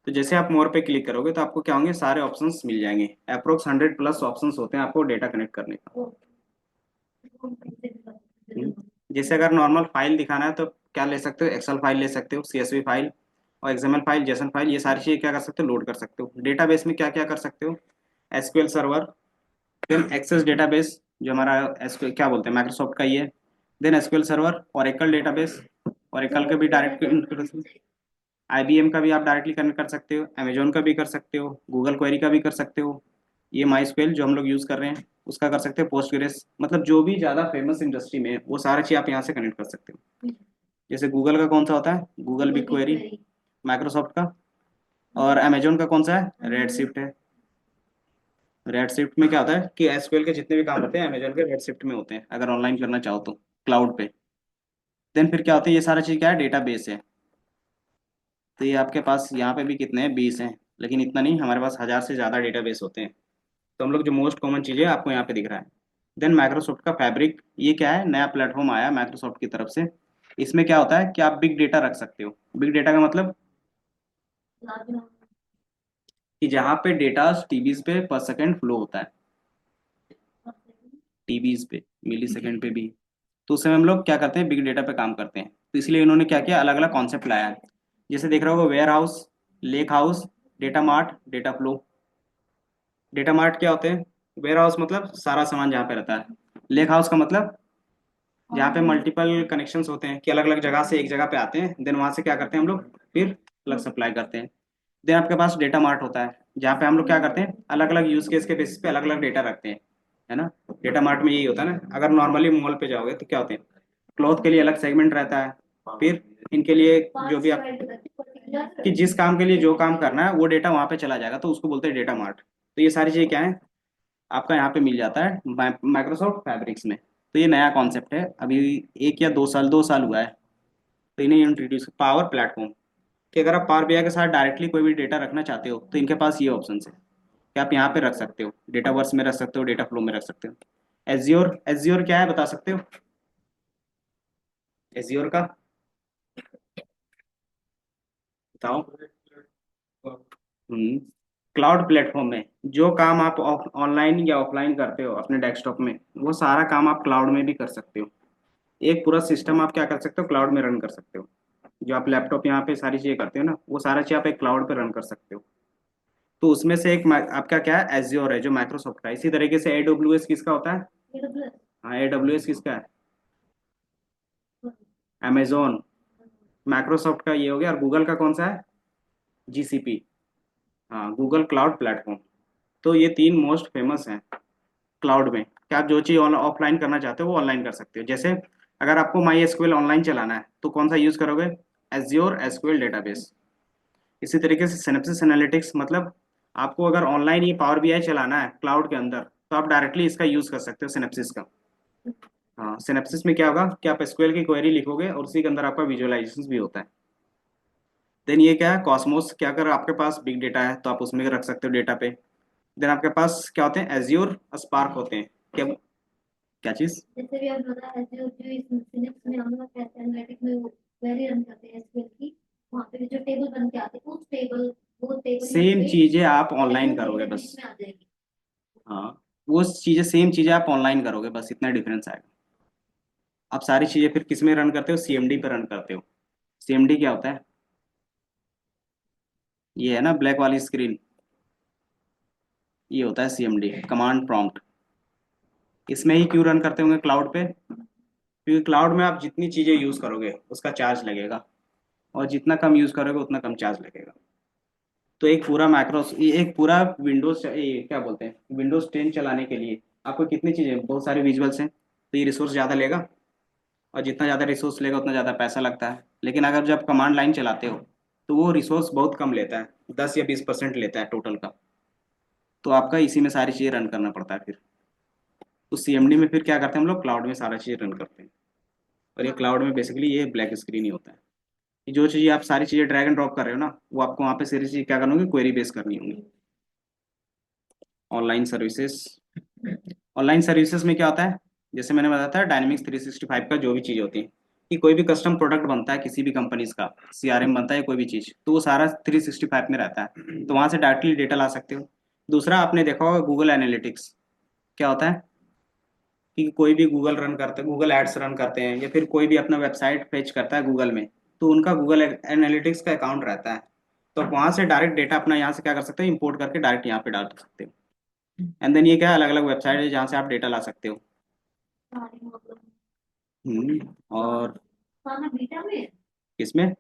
तो जैसे आप मोर पे क्लिक करोगे तो आपको क्या होंगे, सारे ऑप्शंस मिल जाएंगे। अप्रोक्स 100+ ऑप्शंस होते हैं आपको डेटा कनेक्ट करने का। वो वो कैसे भी कर सकते हम्म। हैं। जैसे अगर नॉर्मल फाइल दिखाना है तो क्या ले सकते हो, एक्सेल फाइल ले सकते हो, सीएसवी फाइल और एक्सएमएल फाइल, जेसन फाइल, ये सारी चीज़ें क्या कर सकते हो, लोड कर सकते हो। डेटाबेस में क्या क्या कर सकते हो, SQL server, then access database जो हमारा एसक्यूएल क्या बोलते हैं माइक्रोसॉफ्ट का ही है। Then SQL server, Oracle database, Oracle के भी डायरेक्ट इंटीग्रेशन, आईबीएम का भी आप डायरेक्टली कनेक्ट कर सकते हो, अमेजोन का भी कर सकते हो, गूगल क्वेरी का भी कर सकते हो। ये माई स्क्वेल जो हम लोग यूज़ कर रहे हैं उसका कर सकते हो, पोस्टग्रेस, मतलब जो भी ज़्यादा फेमस इंडस्ट्री में है वो सारा चीज़ आप यहाँ से कनेक्ट कर सकते हो। जैसे गूगल का कौन सा होता है, गूगल बिग क्वेरी, माइक्रोसॉफ्ट का। और अमेजोन का कौन सा है, रेड शिफ्ट है। रेड शिफ्ट में क्या होता है कि एसक्यूएल के जितने भी काम होते हैं अमेजोन के रेड शिफ्ट में होते हैं, अगर ऑनलाइन करना चाहो तो क्लाउड पे। देन फिर क्या होता है, ये सारा चीज़ क्या है, डेटा बेस है। तो ये आपके पास यहाँ पे भी कितने हैं, 20 हैं। लेकिन इतना नहीं, हमारे पास 1000 से ज़्यादा डेटाबेस होते हैं। तो हम लोग जो मोस्ट कॉमन चीज़ें आपको यहाँ पे दिख रहा है। देन माइक्रोसॉफ्ट का फैब्रिक, ये क्या है, नया प्लेटफॉर्म आया माइक्रोसॉफ्ट की तरफ से। इसमें क्या होता है कि आप बिग डेटा रख सकते हो। बिग डेटा का मतलब कि जहाँ पे डेटा टीबीज पे पर सेकेंड फ्लो होता है, टीबीज पे, मिली सेकेंड पे भी। तो उस समय हम लोग क्या करते हैं, बिग डेटा पे काम करते हैं। तो इसलिए इन्होंने क्या किया, अलग अलग कॉन्सेप्ट लाया है। जैसे देख रहे हो, warehouse, lake house, data mart, data flow. Data mart क्या होते हैं, वेयर हाउस मतलब सारा सामान जहाँ पे रहता है। लेक हाउस का मतलब जहाँ पे मल्टीपल कनेक्शंस होते हैं कि अलग अलग जगह से एक जगह पे आते हैं, देन वहां से क्या करते हैं हम लोग, फिर अलग सप्लाई करते हैं। देन आपके पास डेटा मार्ट होता है जहाँ पे हम लोग क्या करते हैं, अलग अलग यूज केस के बेसिस पे अलग अलग डेटा रखते हैं, है ना। डेटा मार्ट में यही होता है ना। अगर नॉर्मली मॉल पे जाओगे तो क्या होते हैं, क्लॉथ के लिए अलग सेगमेंट रहता है। फिर इनके लिए जो भी आप, कि जिस काम के लिए जो काम करना है वो डेटा वहां पे चला जाएगा, तो उसको बोलते हैं डेटा मार्ट। तो ये सारी चीजें क्या है, आपका यहाँ पे मिल जाता है माइक्रोसॉफ्ट फैब्रिक्स में। तो ये नया कॉन्सेप्ट है, अभी 1 या 2 साल, 2 साल हुआ है। तो इन्हें इंट्रोड्यूस, पावर प्लेटफॉर्म, कि अगर आप पावर बीआई के साथ डायरेक्टली कोई भी डेटा रखना चाहते हो तो इनके पास ये ऑप्शन है कि आप यहाँ पे रख सकते हो, डेटा वर्स में रख सकते हो, डेटा फ्लो में रख सकते हो। एज्योर, एज्योर क्या है बता सकते हो, एज्योर का बताओ। हम्म। क्लाउड प्लेटफॉर्म में जो काम आप ऑनलाइन या ऑफलाइन करते हो अपने डेस्कटॉप में, वो सारा काम आप क्लाउड में भी कर सकते हो। एक पूरा सिस्टम आप क्या कर सकते हो, क्लाउड में रन कर सकते हो। जो आप लैपटॉप यहाँ पे सारी चीजें करते हो ना, वो सारा चीज आप एक क्लाउड पे रन कर सकते हो। तो उसमें से एक आपका क्या है, एज्योर है जो माइक्रोसॉफ्ट का है। इसी तरीके से एडब्ल्यूएस किसका होता है, हाँ एडब्ल्यूएस किसका है, अमेजोन, माइक्रोसॉफ्ट का ये हो गया। और गूगल का कौन सा है, जीसीपी, हाँ गूगल क्लाउड प्लेटफॉर्म। तो ये 3 मोस्ट फेमस हैं क्लाउड में, कि आप जो चीज़ ऑफलाइन करना चाहते हो वो ऑनलाइन कर सकते हो। जैसे अगर आपको माई एसक्यूएल ऑनलाइन चलाना है तो कौन सा यूज़ करोगे, एज्योर एसक्यूएल डेटाबेस। इसी तरीके से सिनेप्सिस एनालिटिक्स, मतलब आपको अगर ऑनलाइन ये पावर बीआई चलाना है क्लाउड के अंदर तो आप डायरेक्टली इसका यूज़ कर सकते हो, सिनेप्सिस का। हाँ, सिनेप्सिस में क्या होगा कि आप एसक्यूएल की क्वेरी लिखोगे और उसी के अंदर आपका विजुअलाइजेशन भी होता है। देन ये क्या है, कॉस्मोस, क्या अगर आपके पास बिग डेटा है तो आप उसमें रख सकते हो डेटा पे। देन आपके पास क्या होते हैं, एज्योर स्पार्क होते हैं। क्या, क्या चीज़, जैसे भी आप बता रहे थे जो इस फिजिक्स में हम लोग कैसे एनालिटिक में वो क्वेरी रन करते हैं एसक्यूएल की, वहाँ पे जो टेबल बन के आते हैं उस टेबल वो टेबल सेम चीजें आप ऑनलाइन एसक्यूएल करोगे डेटाबेस बस। में आ जाएगी। हाँ, वो चीज़ें सेम चीज़ें आप ऑनलाइन करोगे, बस इतना डिफरेंस आएगा। आप सारी चीज़ें फिर किस में रन करते हो, सीएमडी पे रन करते हो। सीएमडी क्या होता है? ये है ना ब्लैक वाली स्क्रीन, ये होता है सीएमडी, कमांड प्रॉम्प्ट। इसमें ही क्यों रन करते होंगे क्लाउड पे? क्योंकि क्लाउड में आप जितनी चीज़ें यूज़ करोगे उसका चार्ज लगेगा, और जितना कम यूज़ करोगे उतना कम चार्ज लगेगा। तो एक पूरा मैक्रोस, ये एक पूरा विंडोज, ये क्या बोलते हैं, विंडोज 10 चलाने के लिए आपको कितनी चीज़ें, बहुत सारे विजुअल्स हैं, तो ये रिसोर्स ज़्यादा लेगा, और जितना ज़्यादा रिसोर्स लेगा उतना ज़्यादा पैसा लगता है। लेकिन अगर जब कमांड लाइन चलाते हो तो वो रिसोर्स बहुत कम लेता है, 10 या 20% लेता है टोटल का। तो आपका इसी में सारी चीज़ें रन करना पड़ता है फिर। तो सीएमडी में फिर क्या करते हैं हम लोग, क्लाउड में सारा चीज़ रन करते हैं। और ये क्लाउड में बेसिकली ये ब्लैक स्क्रीन ही होता है। कि जो चीज़ें आप सारी चीज़ें ड्रैग एंड ड्रॉप कर रहे हो ना, वो आपको वहाँ पे सारी चीज़ क्या करनी होगी, क्वेरी बेस करनी होगी। ऑनलाइन सर्विसेज, ऑनलाइन सर्विसेज में क्या होता है, जैसे मैंने बताया था डायनेमिक्स 365 का जो भी चीज़ होती है, कि कोई भी कस्टम प्रोडक्ट बनता है किसी भी कंपनीज का, सीआरएम बनता है कोई भी चीज़, तो वो सारा 365 में रहता है, तो वहाँ से डायरेक्टली डेटा ला सकते हो। दूसरा आपने देखा होगा गूगल एनालिटिक्स, क्या होता है कि कोई भी गूगल रन करते हैं, गूगल एड्स रन करते हैं, या फिर कोई भी अपना वेबसाइट फेच करता है गूगल में, तो उनका गूगल एनालिटिक्स का अकाउंट रहता है। तो आप वहाँ से डायरेक्ट डेटा अपना यहाँ से क्या कर सकते हो, इंपोर्ट करके डायरेक्ट यहाँ पे डाल सकते हो। एंड देन ये क्या अलग अलग वेबसाइट है जहाँ से आप डेटा ला सकते हो। और किसमें?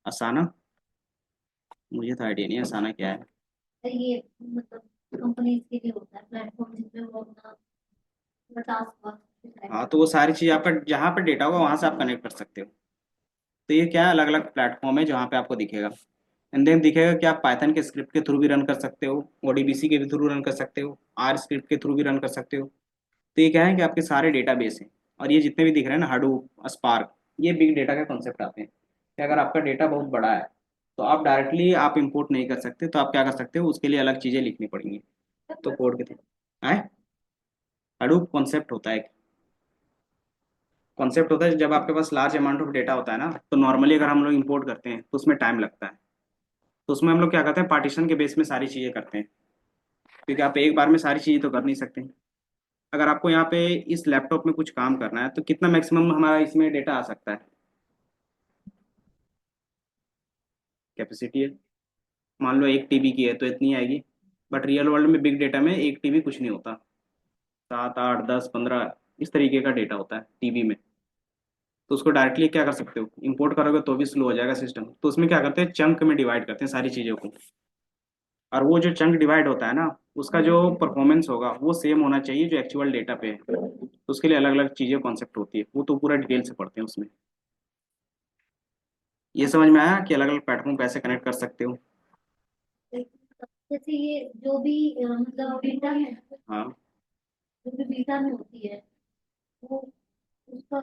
असाना? मुझे तो आइडिया नहीं है असाना क्या है। ये मतलब कंपनीज के लिए होता है प्लेटफॉर्म जिसमें वो अपना टास्क वर्क। हाँ, तो वो सारी चीज़ आप जहाँ पे डेटा होगा वहाँ से आप कनेक्ट कर सकते हो। तो ये क्या है, अलग अलग प्लेटफॉर्म है जहाँ पे आपको दिखेगा। एंड देन दिखेगा कि आप पाइथन के स्क्रिप्ट के थ्रू भी रन कर सकते हो, ओडीबीसी के भी थ्रू रन कर सकते हो, आर स्क्रिप्ट के थ्रू भी रन कर सकते हो। तो ये क्या है कि आपके सारे डेटाबेस हैं। और ये जितने भी दिख रहे हैं ना, हडूप, स्पार्क, ये बिग डेटा के कॉन्सेप्ट आते हैं कि अगर आपका डेटा बहुत बड़ा है तो आप डायरेक्टली आप इंपोर्ट नहीं कर सकते, तो आप क्या कर सकते हो, उसके लिए अलग चीज़ें लिखनी पड़ेंगी। तो कोड के थ्रू आए, हडूप कॉन्सेप्ट होता है, कॉन्सेप्ट होता है जब आपके पास लार्ज अमाउंट ऑफ डेटा होता है ना, तो नॉर्मली अगर हम लोग इंपोर्ट करते हैं तो उसमें टाइम लगता है। तो उसमें हम लोग क्या करते हैं, पार्टीशन के बेस में सारी चीज़ें करते हैं, क्योंकि आप एक बार में सारी चीज़ें तो कर नहीं सकते। अगर आपको यहाँ पे इस लैपटॉप में कुछ काम करना है तो कितना मैक्सिमम हमारा इसमें डेटा आ सकता है, कैपेसिटी है, मान लो 1 टीबी की है तो इतनी आएगी। बट रियल वर्ल्ड में बिग डेटा में 1 टीबी कुछ नहीं होता, 7 8 10 15 इस तरीके का डेटा होता है टीबी में। तो उसको डायरेक्टली क्या कर सकते हो, इंपोर्ट करोगे तो भी स्लो हो जाएगा सिस्टम। तो उसमें क्या करते हैं, चंक में डिवाइड करते हैं सारी चीज़ों को। और वो जो चंक डिवाइड होता है ना, उसका जो परफॉर्मेंस होगा वो सेम होना चाहिए जो एक्चुअल डेटा पे है। तो उसके लिए अलग अलग चीज़ें कॉन्सेप्ट होती है, वो तो पूरा डिटेल से पढ़ते हैं उसमें। ये समझ में आया कि अलग अलग प्लेटफॉर्म कैसे कनेक्ट कर सकते हो। जैसे ये जो भी मतलब बीटा है, हाँ, जो भी बीटा में होती है वो उसका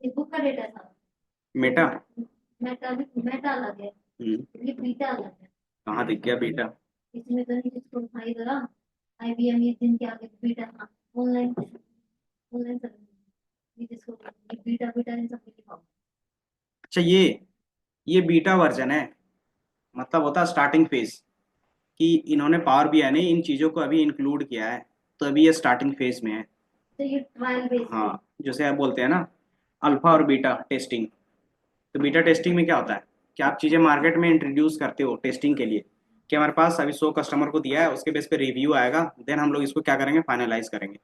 बुक का डेटा था। मेटा। मेटा मेटा अलग है, हम्म, ये बीटा अलग है। कहाँ दिख गया बेटा? इसमें तो नहीं जिसको भाई जरा आईबीएम ये जिनके आगे बीटा था ऑनलाइन ऑनलाइन सर्विस ये जिसको ये बीटा बीटा इन सब लिखा हुआ अच्छा, ये बीटा वर्जन है, मतलब होता है स्टार्टिंग फेज, कि इन्होंने पावर बीआई ने इन चीज़ों को अभी इंक्लूड किया है, तो अभी ये स्टार्टिंग फेज में है। तो ये ट्रायल बेस्ड है। हाँ, जैसे आप बोलते हैं ना अल्फा और बीटा टेस्टिंग। तो बीटा टेस्टिंग में क्या होता है कि आप चीज़ें मार्केट में इंट्रोड्यूस करते हो टेस्टिंग के लिए, कि हमारे पास अभी 100 कस्टमर को दिया है, उसके बेस पे रिव्यू आएगा, देन हम लोग इसको क्या करेंगे, फाइनलाइज करेंगे।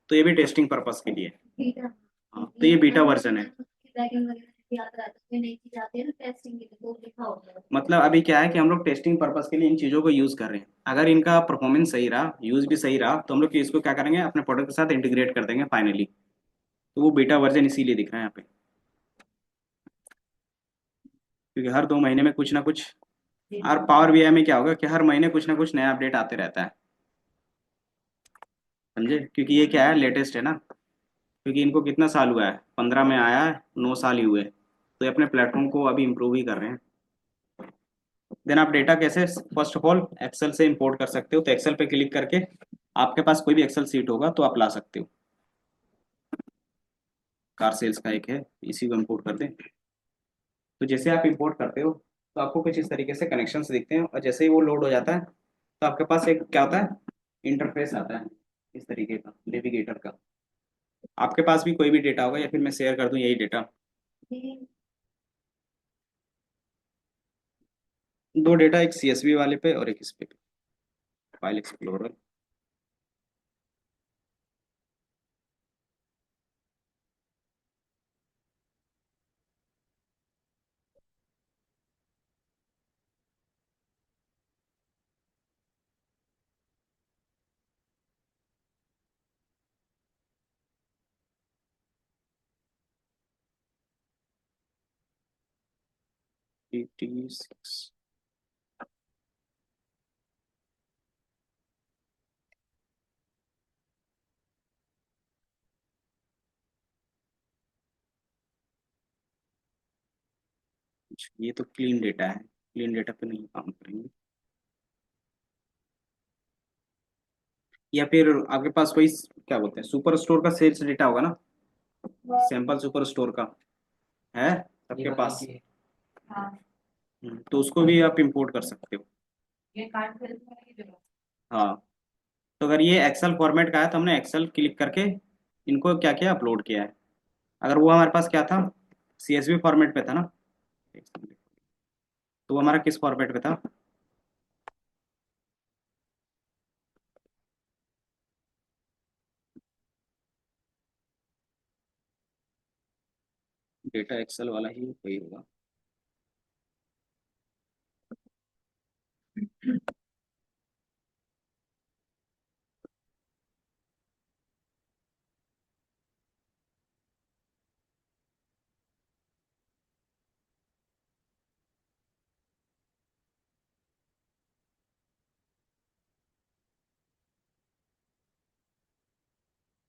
तो ये भी टेस्टिंग पर्पस के लिए। बीटा हाँ, तो ये ये बीटा अंदर वर्जन है। बैगिंग वगैरह भी आता है तो उसमें नई चीज आती है ना टेस्टिंग के लिए वो लिखा होता है। मतलब अभी क्या है कि हम लोग टेस्टिंग पर्पस के लिए इन चीज़ों को यूज़ कर रहे हैं, अगर इनका परफॉर्मेंस सही रहा, यूज़ भी सही रहा, तो हम लोग इसको क्या करेंगे, अपने प्रोडक्ट के साथ इंटीग्रेट कर देंगे फाइनली। तो वो बीटा वर्जन इसीलिए दिख रहा है यहाँ पे, क्योंकि हर 2 महीने में कुछ ना कुछ। और पावर बीआई में क्या होगा कि हर महीने कुछ ना कुछ नया अपडेट आते रहता है, समझे, क्योंकि ये क्या है, लेटेस्ट है ना। क्योंकि इनको कितना साल हुआ है, 15 में आया है, 9 साल ही हुए, तो ये अपने प्लेटफॉर्म को अभी इम्प्रूव ही कर रहे हैं। देन आप डेटा कैसे, फर्स्ट ऑफ ऑल एक्सेल से इंपोर्ट कर सकते हो, तो एक्सेल पे क्लिक करके आपके पास कोई भी एक्सेल सीट होगा तो आप ला सकते हो। कार सेल्स का एक है, इसी को इंपोर्ट कर दें। तो जैसे आप इंपोर्ट करते हो तो आपको कुछ इस तरीके से कनेक्शंस दिखते हैं, और जैसे ही वो लोड हो जाता है तो आपके पास एक क्या होता है, इंटरफेस आता है इस तरीके का नेविगेटर का। आपके पास भी कोई भी डेटा होगा या फिर मैं शेयर कर दूं यही डेटा। दो डेटा, एक सीएसवी वाले पे और एक इस पे, फाइल एक्सप्लोरर। टी6। ये तो क्लीन डेटा है, क्लीन डेटा पे नहीं काम करेंगे। या फिर आपके पास कोई क्या बोलते हैं सुपर स्टोर का सेल्स डेटा होगा ना, सैंपल सुपर स्टोर का है सबके पास। हाँ। तो उसको भी आप इंपोर्ट कर सकते हो। ये कार्ड खरीदने वाली जगह। हाँ, तो अगर ये एक्सेल फॉर्मेट का है तो हमने एक्सेल क्लिक करके इनको क्या किया, अपलोड किया है। अगर वो हमारे पास क्या था, सीएसवी फॉर्मेट पे था ना, तो वो हमारा किस फॉर्मेट पे था, डेटा एक्सेल वाला ही वही होगा।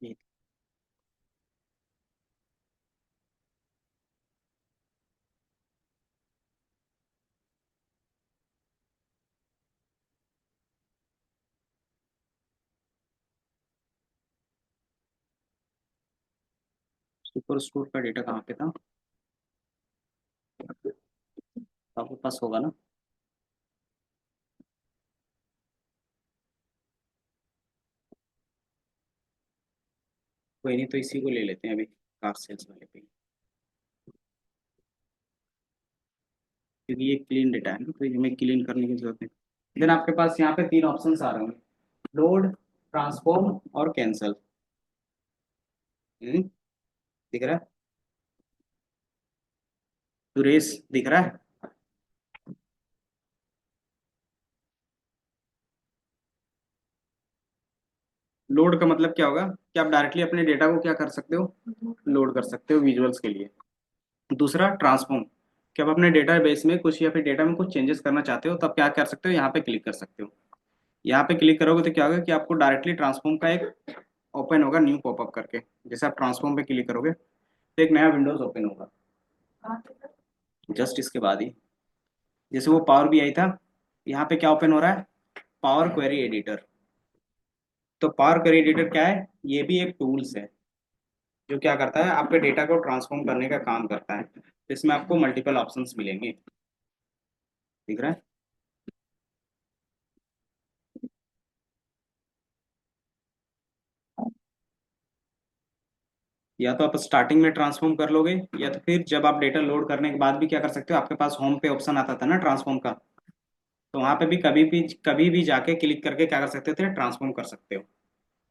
ये सुपर स्टोर का डेटा कहाँ पे था, आपके पास होगा ना। कोई नहीं, तो इसी को ले लेते हैं अभी, कार सेल्स वाले पे, क्योंकि ये क्लीन डेटा है ना, तो हमें क्लीन करने की जरूरत है। देन आपके पास यहाँ पे तीन ऑप्शंस आ रहे होंगे, लोड, ट्रांसफॉर्म और कैंसल। दिख रहा है, सुरेश दिख रहा है। लोड का मतलब क्या होगा कि आप डायरेक्टली अपने डेटा को क्या कर सकते हो, लोड कर सकते हो विजुअल्स के लिए। दूसरा ट्रांसफॉर्म, कि आप अपने डेटा बेस में कुछ या फिर डेटा में कुछ चेंजेस करना चाहते हो, तब क्या कर सकते हो, यहाँ पे क्लिक कर सकते हो। यहाँ पे क्लिक करोगे तो क्या होगा कि आपको डायरेक्टली ट्रांसफॉर्म का एक ओपन होगा न्यू पॉपअप करके। जैसे आप ट्रांसफॉर्म पे क्लिक करोगे तो एक नया विंडोज ओपन होगा जस्ट इसके बाद ही। जैसे वो पावर बीआई था, यहाँ पे क्या ओपन हो रहा है, पावर क्वेरी एडिटर। तो पावर क्वेरी एडिटर क्या है, ये भी एक टूल्स है जो क्या करता है, आपके डेटा को ट्रांसफॉर्म करने का काम करता है। तो इसमें आपको मल्टीपल ऑप्शंस मिलेंगे, दिख रहा है। या तो आप स्टार्टिंग में ट्रांसफॉर्म कर लोगे, या तो फिर जब आप डेटा लोड करने के बाद भी क्या कर सकते हो, आपके पास होम पे ऑप्शन आता था ना ट्रांसफॉर्म का, तो वहां पे भी कभी भी जाके क्लिक करके क्या कर सकते थे, ट्रांसफॉर्म कर सकते हो।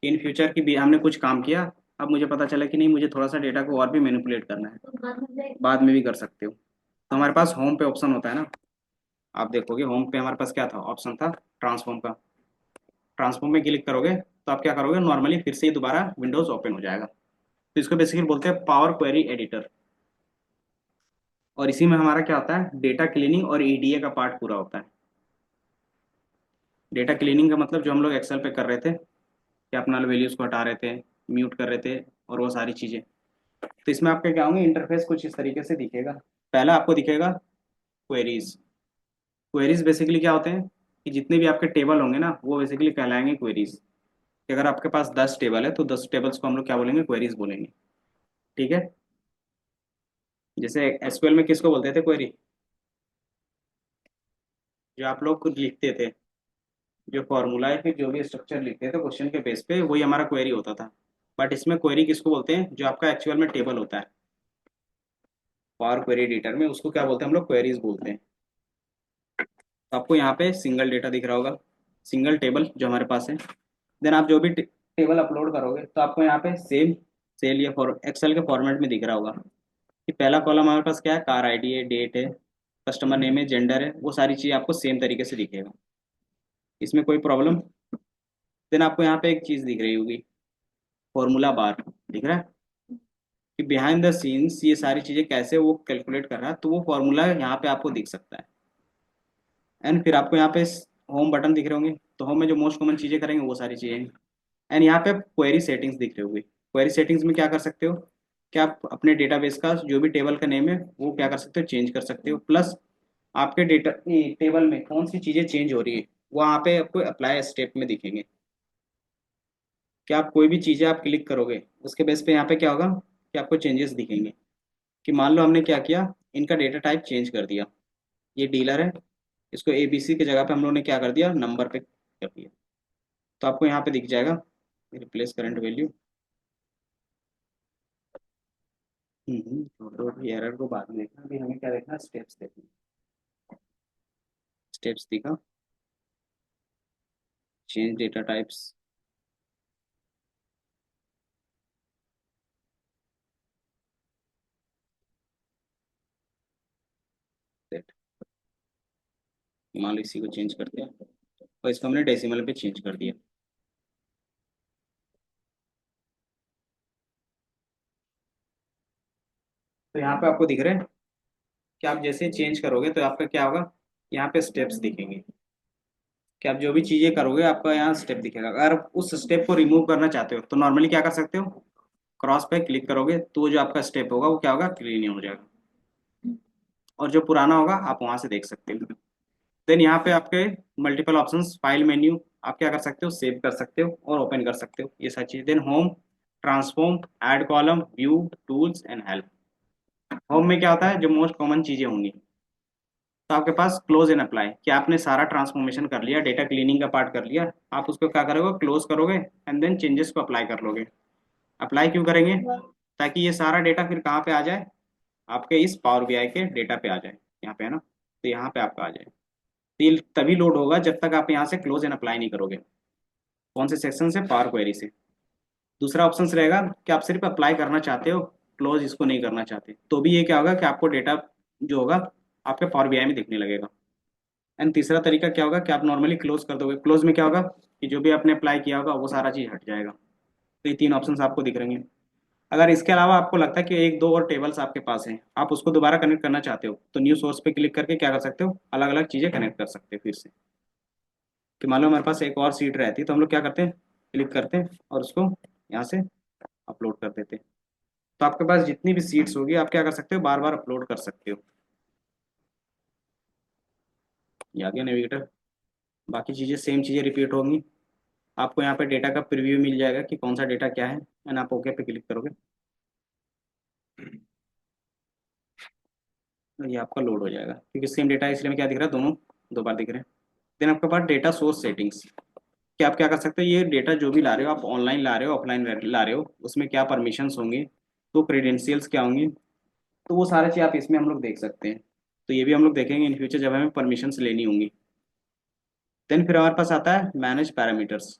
इन फ्यूचर की भी हमने कुछ काम किया, अब मुझे पता चला कि नहीं मुझे थोड़ा सा डेटा को और भी मैनिपुलेट करना है, बाद में भी कर सकते हो। तो हमारे पास होम पे ऑप्शन होता है ना, आप देखोगे होम पे हमारे पास क्या था, ऑप्शन था ट्रांसफॉर्म का। ट्रांसफॉर्म में क्लिक करोगे तो आप क्या करोगे, नॉर्मली फिर से ही दोबारा विंडोज ओपन हो जाएगा। तो इसको बेसिकली बोलते हैं पावर क्वेरी एडिटर। और इसी में हमारा क्या होता है, डेटा क्लीनिंग और ईडीए का पार्ट पूरा होता है। डेटा क्लीनिंग का मतलब जो हम लोग एक्सेल पे कर रहे थे, कि अपना वैल्यूज को हटा रहे थे, म्यूट कर रहे थे, और वो सारी चीजें। तो इसमें आपके क्या होंगे, इंटरफेस कुछ इस तरीके से दिखेगा। पहला आपको दिखेगा क्वेरीज। क्वेरीज बेसिकली क्या होते हैं, कि जितने भी आपके टेबल होंगे ना, वो बेसिकली कहलाएंगे क्वेरीज। कि अगर आपके पास 10 टेबल है तो 10 टेबल्स को हम लोग क्या बोलेंगे, क्वेरीज बोलेंगे। ठीक है। जैसे एसक्यूएल में किसको बोलते थे, क्वेरी, जो आप लोग खुद लिखते थे। जो फॉर्मूला है फिर जो भी स्ट्रक्चर लिखते थे तो क्वेश्चन के बेस पे वही हमारा क्वेरी होता था। बट इसमें क्वेरी किसको बोलते हैं, जो आपका एक्चुअल में टेबल होता है पावर क्वेरी एडिटर में, उसको क्या बोलते हैं हम लोग, क्वेरीज बोलते हैं। तो आपको यहाँ पे सिंगल डेटा दिख रहा होगा, सिंगल टेबल जो हमारे पास है। देन आप जो भी टेबल अपलोड करोगे तो आपको यहाँ पे सेम सेल या फॉर एक्सेल के फॉर्मेट में दिख रहा होगा कि पहला कॉलम हमारे पास क्या है, कार आईडी है, डेट है, कस्टमर नेम है, जेंडर है, वो सारी चीज़ आपको सेम तरीके से दिखेगा, इसमें कोई प्रॉब्लम। देन आपको यहाँ पे एक चीज़ दिख रही होगी, फॉर्मूला बार दिख रहा है कि बिहाइंड द सीन्स ये सारी चीज़ें कैसे वो कैलकुलेट कर रहा है, तो वो फॉर्मूला यहाँ पे आपको दिख सकता है। एंड फिर आपको यहाँ पे होम बटन दिख रहे होंगे, तो होम में जो मोस्ट कॉमन चीज़ें करेंगे वो सारी चीज़ें। एंड यहाँ पे क्वेरी सेटिंग्स दिख रहे होंगे, क्वेरी सेटिंग्स में क्या कर सकते हो कि आप अपने डेटाबेस का जो भी टेबल का नेम है वो क्या कर सकते हो, चेंज कर सकते हो। प्लस आपके डेटा टेबल में कौन सी चीज़ें चेंज हो रही है वो यहाँ पे आपको अप्लाई स्टेप में दिखेंगे कि आप कोई भी चीज़ें आप क्लिक करोगे उसके बेस पे यहाँ पे क्या होगा कि आपको चेंजेस दिखेंगे। कि मान लो हमने क्या किया, इनका डेटा टाइप चेंज कर दिया, ये डीलर है, इसको एबीसी की जगह पे हम लोगों ने क्या कर दिया, नंबर पे कर दिया। तो आपको यहाँ पे दिख जाएगा रिप्लेस करंट वैल्यू। छोड़ो अभी एरर को बाद में देखना, अभी हमें क्या देखना, स्टेप्स देखना। स्टेप्स दिखा, चेंज डेटा टाइप्स, सेट। मान लो इसी को चेंज करते हैं और इसको हमने डेसिमल पे चेंज कर दिया। तो यहाँ पे आपको दिख रहा है कि आप जैसे चेंज करोगे तो आपका क्या होगा, यहाँ पे स्टेप्स दिखेंगे कि आप जो भी चीज़ें करोगे आपका यहाँ स्टेप दिखेगा। अगर आप उस स्टेप को रिमूव करना चाहते हो तो नॉर्मली क्या कर सकते हो, क्रॉस पे क्लिक करोगे तो वो जो आपका स्टेप होगा वो क्या होगा, क्लीन हो जाएगा, और जो पुराना होगा आप वहां से देख सकते हो। देन यहाँ पे आपके मल्टीपल ऑप्शंस, फाइल मेन्यू, आप क्या कर सकते हो, सेव कर सकते हो और ओपन कर सकते हो, ये सारी चीज़। Then home, transform, add column, view, tools and help. Home में क्या होता है, जो मोस्ट कॉमन चीज़ें होंगी। तो आपके पास क्लोज एंड अप्लाई, कि आपने सारा ट्रांसफॉर्मेशन कर लिया, डेटा क्लीनिंग का पार्ट कर लिया, आप उसको क्या करोगे, क्लोज करोगे एंड देन चेंजेस को अप्लाई कर लोगे। अप्लाई क्यों करेंगे, ताकि ये सारा डेटा फिर कहाँ पे आ जाए, आपके इस पावर बीआई के डेटा पे आ जाए, यहाँ पे है ना, तो यहाँ पे आपका आ जाए। तो ये तभी लोड होगा जब तक आप यहाँ से क्लोज एंड अप्लाई नहीं करोगे। कौन से सेक्शन से, पावर क्वेरी से। दूसरा ऑप्शन रहेगा कि आप सिर्फ अप्लाई करना चाहते हो, क्लोज इसको नहीं करना चाहते, तो भी ये क्या होगा कि आपको डेटा जो होगा आपके पावर बीआई में दिखने लगेगा। एंड तीसरा तरीका क्या होगा कि आप नॉर्मली क्लोज कर दोगे, क्लोज में क्या होगा कि जो भी आपने अप्लाई किया होगा वो सारा चीज़ हट जाएगा। तो ये तीन ऑप्शंस आपको दिख रहे हैं। अगर इसके अलावा आपको लगता है कि एक दो और टेबल्स आपके पास हैं, आप उसको दोबारा कनेक्ट करना चाहते हो, तो न्यू सोर्स पे क्लिक करके क्या कर सकते हो, अलग अलग चीज़ें कनेक्ट कर सकते हो फिर से। कि मान लो हमारे पास एक और सीट रहती है तो हम लोग क्या करते हैं, क्लिक करते हैं और उसको यहाँ से अपलोड कर देते हैं। तो आपके पास जितनी भी सीट्स होगी आप क्या कर सकते हो, बार बार अपलोड कर सकते हो। ये आ गया नेविगेटर। बाकी चीज़ें सेम चीज़ें रिपीट होंगी। आपको यहाँ पे डेटा का प्रीव्यू मिल जाएगा कि कौन सा डेटा क्या है, एंड आप ओके पे क्लिक करोगे तो ये आपका लोड हो जाएगा, क्योंकि सेम डेटा है इसलिए में क्या दिख रहा है, दोनों दो बार दिख रहे हैं। देन आपके पास डेटा सोर्स सेटिंग्स, कि आप क्या कर सकते हो, ये डेटा जो भी ला रहे हो, आप ऑनलाइन ला रहे हो, ऑफलाइन ला रहे हो, उसमें क्या परमिशंस होंगी, तो क्रेडेंशियल्स क्या होंगी, तो वो सारी चीज़ आप इसमें हम लोग देख सकते हैं। तो ये भी हम लोग देखेंगे इन फ्यूचर जब हमें परमिशंस लेनी होंगी। देन फिर हमारे पास आता है मैनेज पैरामीटर्स,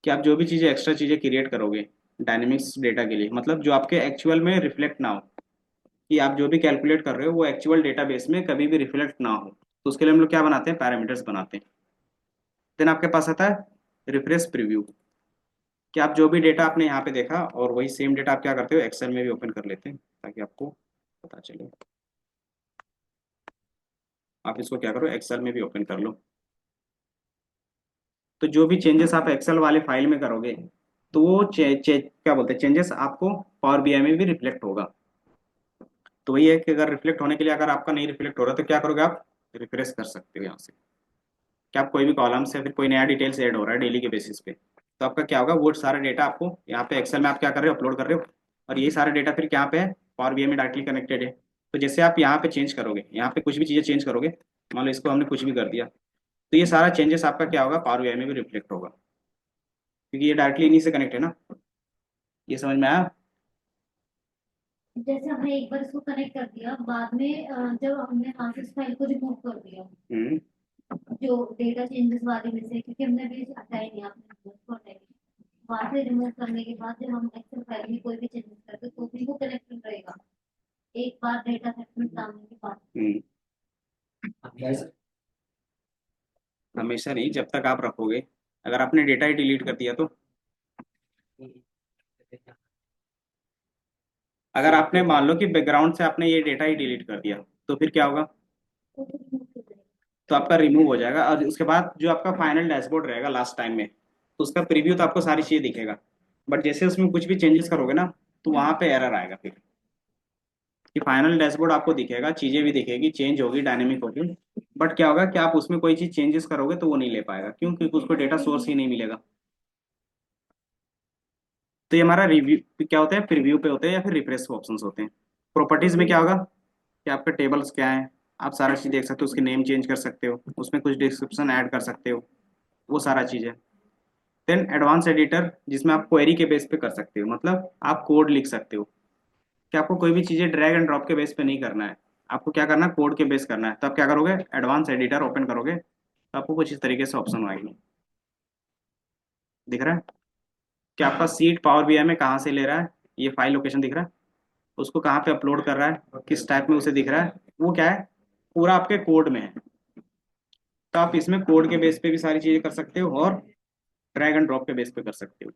कि आप जो भी चीज़ें एक्स्ट्रा चीज़ें क्रिएट करोगे डायनेमिक्स डेटा के लिए, मतलब जो आपके एक्चुअल में रिफ्लेक्ट ना हो, कि आप जो भी कैलकुलेट कर रहे हो वो एक्चुअल डेटाबेस में कभी भी रिफ्लेक्ट ना हो, तो उसके लिए हम लोग क्या बनाते हैं, पैरामीटर्स बनाते हैं। देन आपके पास आता है रिफ्रेश प्रीव्यू, कि आप जो भी डेटा आपने यहाँ पे देखा और वही सेम डेटा आप क्या करते हो, एक्सेल में भी ओपन कर लेते हैं ताकि आपको पता चले। आप इसको क्या करो, एक्सेल में भी ओपन कर लो। तो जो भी चेंजेस आप एक्सेल वाले फाइल में करोगे तो वो क्या बोलते हैं, चेंजेस आपको पावर बीआई में भी रिफ्लेक्ट होगा। तो वही है कि अगर रिफ्लेक्ट होने के लिए अगर आपका नहीं रिफ्लेक्ट हो रहा तो क्या करोगे, आप रिफ्रेश कर सकते हो यहाँ से, कि आप कोई भी कॉलम से फिर कोई नया डिटेल्स ऐड हो रहा है डेली के बेसिस पे, तो आपका क्या होगा, वो सारा डेटा आपको यहाँ पे एक्सेल में आप क्या कर रहे हो, अपलोड कर रहे हो, और यही सारा डेटा फिर क्या पे है, पावर बीआई में डायरेक्टली कनेक्टेड है। तो जैसे आप यहाँ पे चेंज करोगे, यहाँ पे कुछ भी चीज़ें चेंज करोगे, मान लो इसको हमने कुछ भी कर दिया, तो ये सारा चेंजेस आपका क्या होगा, पावर बीआई में भी रिफ्लेक्ट होगा, क्योंकि ये डायरेक्टली इन्हीं से कनेक्ट है ना। ये समझ में आया? जैसे हमने एक बार इसको कनेक्ट कर दिया, बाद में जब हमने वहां से इस फाइल को रिमूव कर दिया, हम्म। जो डेटा चेंजेस वाले में से, क्योंकि हमने अभी हटाया नहीं, आपने उसको हटाया नहीं, वहां से रिमूव करने के बाद जब हम एक्सेल फाइल में कोई भी चेंजेस करते तो भी वो कनेक्टेड रहेगा एक बार डेटा सेट में डालने के बाद। हम्म। हमेशा नहीं, जब तक आप रखोगे। अगर आपने डेटा ही डिलीट कर दिया तो, अगर आपने मान लो कि बैकग्राउंड से आपने ये डेटा ही डिलीट कर दिया, तो फिर क्या होगा? तो फिर remove कर देगा। तो आपका रिमूव हो जाएगा, और उसके बाद जो आपका फाइनल डैशबोर्ड रहेगा लास्ट टाइम में, तो उसका प्रीव्यू तो आपको सारी चीजें दिखेगा। बट जैसे उसमें कुछ भी चेंजेस करोगे ना, तो वहां पे एरर आएगा फिर, कि फाइनल डैशबोर्ड आपको दिखेगा, चीजें भी दिखेगी, चेंज होगी, डायनेमिक होगी। बट क्या होगा कि आप उसमें कोई चीज चेंजेस करोगे तो वो नहीं ले पाएगा, क्यों? क्योंकि उसको डेटा सोर्स ही नहीं मिलेगा। तो ये हमारा रिव्यू क्या होता है, प्रीव्यू पे होते हैं या फिर रिफ्रेश ऑप्शंस होते हैं। प्रॉपर्टीज में क्या होगा कि आपके टेबल्स क्या हैं, आप सारा चीज देख सकते हो, उसकी नेम चेंज कर सकते हो, उसमें कुछ डिस्क्रिप्शन ऐड कर सकते हो, वो सारा चीज है। देन एडवांस एडिटर, जिसमें आप क्वेरी के बेस पे कर सकते हो, मतलब आप कोड लिख सकते हो, कि आपको कोई भी चीजें ड्रैग एंड ड्रॉप के बेस पे नहीं करना है, आपको क्या करना है, कोड के बेस करना है। तो आप क्या करोगे, एडवांस एडिटर ओपन करोगे तो आपको कुछ इस तरीके से ऑप्शन आएंगे। दिख रहा है कि आपका सीट पावर बीआई में कहाँ से ले रहा है, ये फाइल लोकेशन दिख रहा है, उसको कहाँ पे अपलोड कर रहा है, किस टाइप में उसे दिख रहा है, वो क्या है, पूरा आपके कोड में है। तो आप इसमें कोड के बेस पे भी सारी चीजें कर सकते हो, और ड्रैग एंड ड्रॉप के बेस पे कर सकते हो।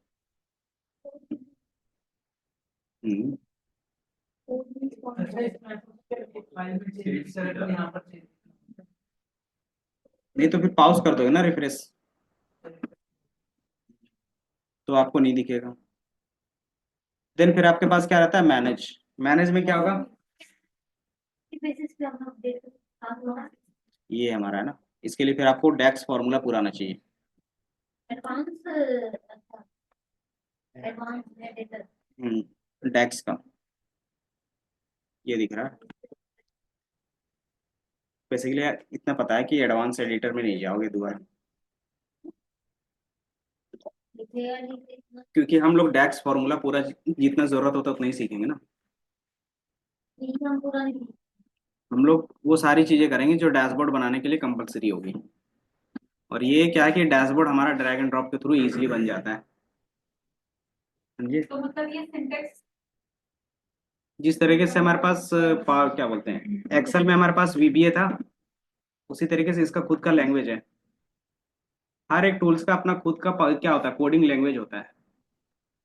हम्म। नहीं तो फिर पॉज कर दोगे ना रिफ्रेश, तो आपको नहीं दिखेगा। देन फिर आपके पास क्या रहता है, मैनेज। मैनेज में क्या होगा, बेसिस पे हम अपडेट ये हमारा है ना, इसके लिए फिर आपको डेक्स फॉर्मूला पूरा आना चाहिए। Advance, advance editor. डेक्स का ये दिख रहा है। बेसिकली इतना पता है कि एडवांस एडिटर में नहीं जाओगे दोबारा, क्योंकि हम लोग डेक्स फॉर्मूला पूरा जितना जरूरत होता है उतना ही सीखेंगे ना। हम पूरा नहीं। हम लोग वो सारी चीजें करेंगे जो डैशबोर्ड बनाने के लिए कंपलसरी होगी। और ये क्या है कि डैशबोर्ड हमारा ड्रैग एंड ड्रॉप के थ्रू इजीली बन जाता है, समझिए। तो मतलब ये सिंटेक्स, जिस तरीके से हमारे पास क्या बोलते हैं, एक्सेल में हमारे पास वीबीए था, उसी तरीके से इसका खुद का लैंग्वेज है। हर एक टूल्स का अपना खुद का क्या होता है, कोडिंग लैंग्वेज होता है।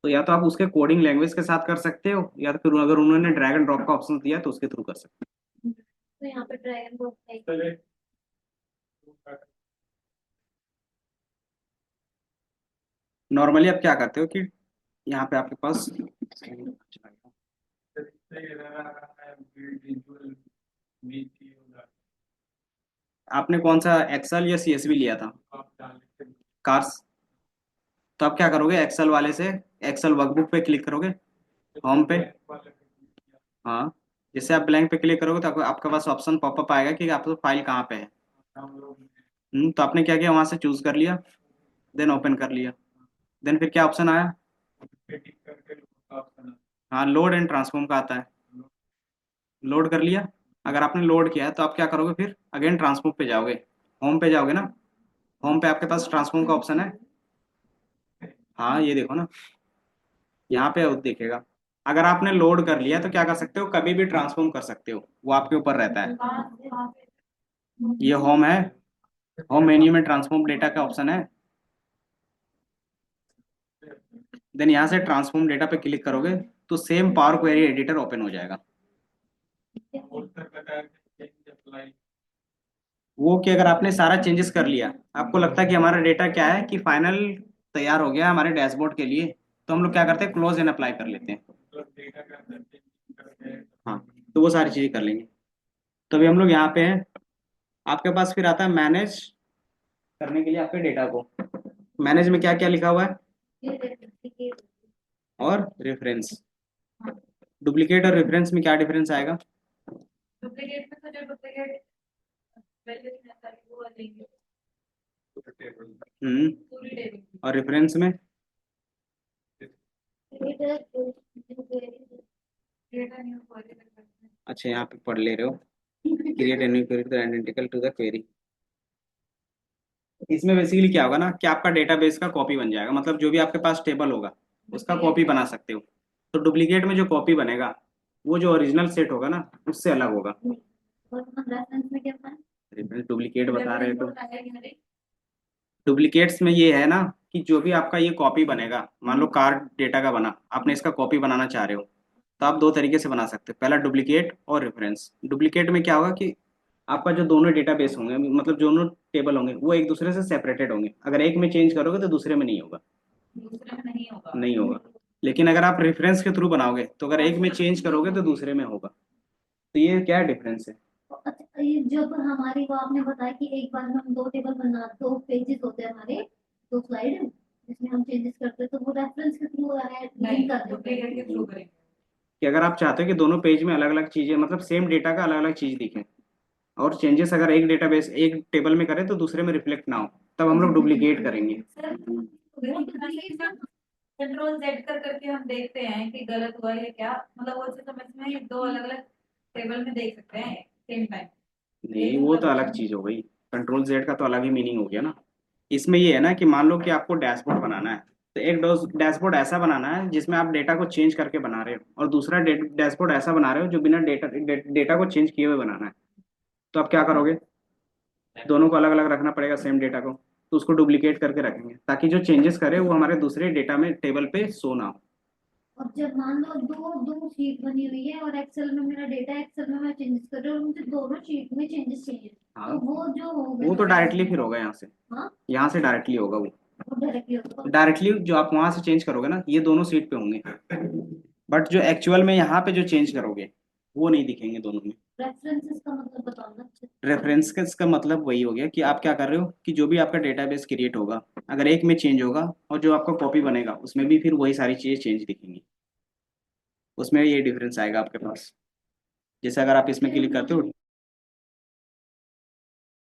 तो या तो आप उसके कोडिंग लैंग्वेज के साथ कर सकते हो, या तो फिर अगर उन्होंने ड्रैग एंड ड्रॉप का ऑप्शन दिया तो उसके थ्रू कर सकते तो यहाँ पे ड्रैगन बोर्ड है। हो। नॉर्मली आप क्या करते हो कि यहाँ पे आपके पास आपने कौन सा एक्सेल या सीएसवी लिया था, कार्स। तो आप क्या करोगे, एक्सेल वाले से एक्सेल वर्कबुक पे क्लिक करोगे, होम पे। हाँ, जैसे आप ब्लैंक पे क्लिक करोगे तो आपको आपके पास ऑप्शन पॉपअप आएगा कि आपका फाइल कहाँ पे है। तो आपने क्या किया, वहां से चूज कर लिया, देन ओपन कर लिया। देन फिर क्या ऑप्शन आया, हाँ, लोड एंड ट्रांसफॉर्म का आता है। लोड कर लिया। अगर आपने लोड किया है तो आप क्या करोगे, फिर अगेन ट्रांसफॉर्म पे जाओगे, होम पे जाओगे ना। होम पे आपके पास ट्रांसफॉर्म का ऑप्शन है। हाँ, ये देखो ना, यहाँ पे दिखेगा। अगर आपने लोड कर लिया तो क्या कर सकते हो, कभी भी ट्रांसफॉर्म कर सकते हो, वो आपके ऊपर रहता है। ये होम है, होम मेन्यू में ट्रांसफॉर्म डेटा का ऑप्शन है। देन यहाँ से ट्रांसफॉर्म डेटा पे क्लिक करोगे तो same power query editor open हो जाएगा। वो कि अगर आपने सारा चेंजेस कर लिया, आपको लगता है कि हमारा डेटा क्या है, कि फाइनल तैयार हो गया हमारे डैशबोर्ड के लिए, तो हम लोग क्या करते हैं, क्लोज एंड अप्लाई कर लेते हैं। हाँ, तो वो सारी चीजें कर लेंगे। तो अभी हम लोग यहाँ पे हैं, आपके पास फिर आता है मैनेज करने के लिए आपके डेटा को। मैनेज में क्या क्या लिखा हुआ है, और रेफरेंस। डुप्लीकेट और रेफरेंस में क्या डिफरेंस आएगा, डुप्लीकेट में तो जो डुप्लीकेट वैल्यू वो लेंगे। हम्म। पूरी टेबल और रेफरेंस में? डेटा न्यू क्वेरी कर सकते अच्छा, यहाँ पे पढ़ ले रहे हो, create a new query identical to the query. इसमें बेसिकली क्या होगा ना कि आपका डेटाबेस का कॉपी बन जाएगा, मतलब जो भी आपके पास टेबल होगा उसका कॉपी बना सकते हो। तो डुप्लीकेट में जो कॉपी बनेगा वो जो ओरिजिनल सेट होगा ना उससे अलग होगा। और रेफरेंस में क्या था? डुप्लीकेट बता रहे हो तो रेफरेंस डुप्लीकेट्स में ये है ना कि जो भी आपका ये कॉपी बनेगा, मान लो कार्ड डेटा का बना, आपने इसका कॉपी बनाना चाह रहे हो, तो आप दो तरीके से बना सकते हो, पहला डुप्लीकेट और रेफरेंस। डुप्लीकेट में क्या होगा कि आपका जो दोनों डेटाबेस होंगे, मतलब दोनों टेबल होंगे, वो एक दूसरे से सेपरेटेड होंगे। अगर एक में चेंज करोगे तो दूसरे में नहीं होगा। दूसरे में नहीं होगा। नहीं होगा। लेकिन अगर आप रेफरेंस के थ्रू बनाओगे तो अगर एक में चेंज करोगे तो दूसरे में होगा। तो ये क्या डिफरेंस है? अच्छा, ये जो तो हमारी वो आपने बताया कि एक बार में हम दो टेबल बना, दो पेजेस होते हैं हमारे, दो स्लाइड जिसमें हम चेंजेस करते हैं, तो वो रेफरेंस के थ्रू लिंक कर देते हैं के थ्रू करेंगे। कि अगर आप चाहते हो कि दोनों पेज में अलग अलग चीजें, मतलब सेम डेटा का अलग अलग चीज दिखे, और चेंजेस अगर एक डेटाबेस एक टेबल में करें तो दूसरे में रिफ्लेक्ट ना हो, तब हम लोग डुप्लीकेट करेंगे। कंट्रोल जेड कर करके हम देखते हैं कि गलत हुआ है क्या, मतलब वो चीज हम इसमें दो अलग अलग टेबल में देख सकते हैं सेम टाइम। नहीं, वो तो अलग चीज हो गई। कंट्रोल जेड का तो अलग ही मीनिंग हो गया ना। इसमें ये है ना कि मान लो कि आपको डैशबोर्ड बनाना है, तो एक डैशबोर्ड ऐसा बनाना है जिसमें आप डेटा को चेंज करके बना रहे हो, और दूसरा डैशबोर्ड ऐसा बना रहे हो जो बिना डेटा को चेंज किए हुए बनाना है। तो आप क्या करोगे? दोनों को अलग अलग रखना पड़ेगा, सेम डेटा को, तो उसको डुप्लीकेट करके रखेंगे ताकि जो चेंजेस करे वो हमारे दूसरे डेटा में टेबल पे शो ना हो। और जब मान लो दो दो शीट बनी हुई है और एक्सेल में मेरा डेटा, एक्सेल में मैं चेंजेस कर रही हूँ और मुझे दोनों शीट में चेंजेस चाहिए, हाँ, तो वो जो हो वो तो गया डायरेक्टली फिर होगा यहाँ से। हाँ, यहाँ से डायरेक्टली होगा वो। वो डायरेक्टली होगा। डायरेक्टली जो आप वहां से चेंज करोगे ना, ये दोनों सीट पे होंगे, बट जो एक्चुअल में यहाँ पे जो चेंज करोगे वो नहीं दिखेंगे दोनों में। रेफरेंसेस का मतलब बताना अच्छे से। रेफरेंस का मतलब वही हो गया कि आप क्या कर रहे हो कि जो भी आपका डेटाबेस क्रिएट होगा, अगर एक में चेंज होगा और जो आपका कॉपी बनेगा उसमें भी फिर वही सारी चीजें चेंज दिखेंगी, उसमें ये डिफरेंस आएगा आपके पास। जैसे अगर आप इसमें क्लिक करते हो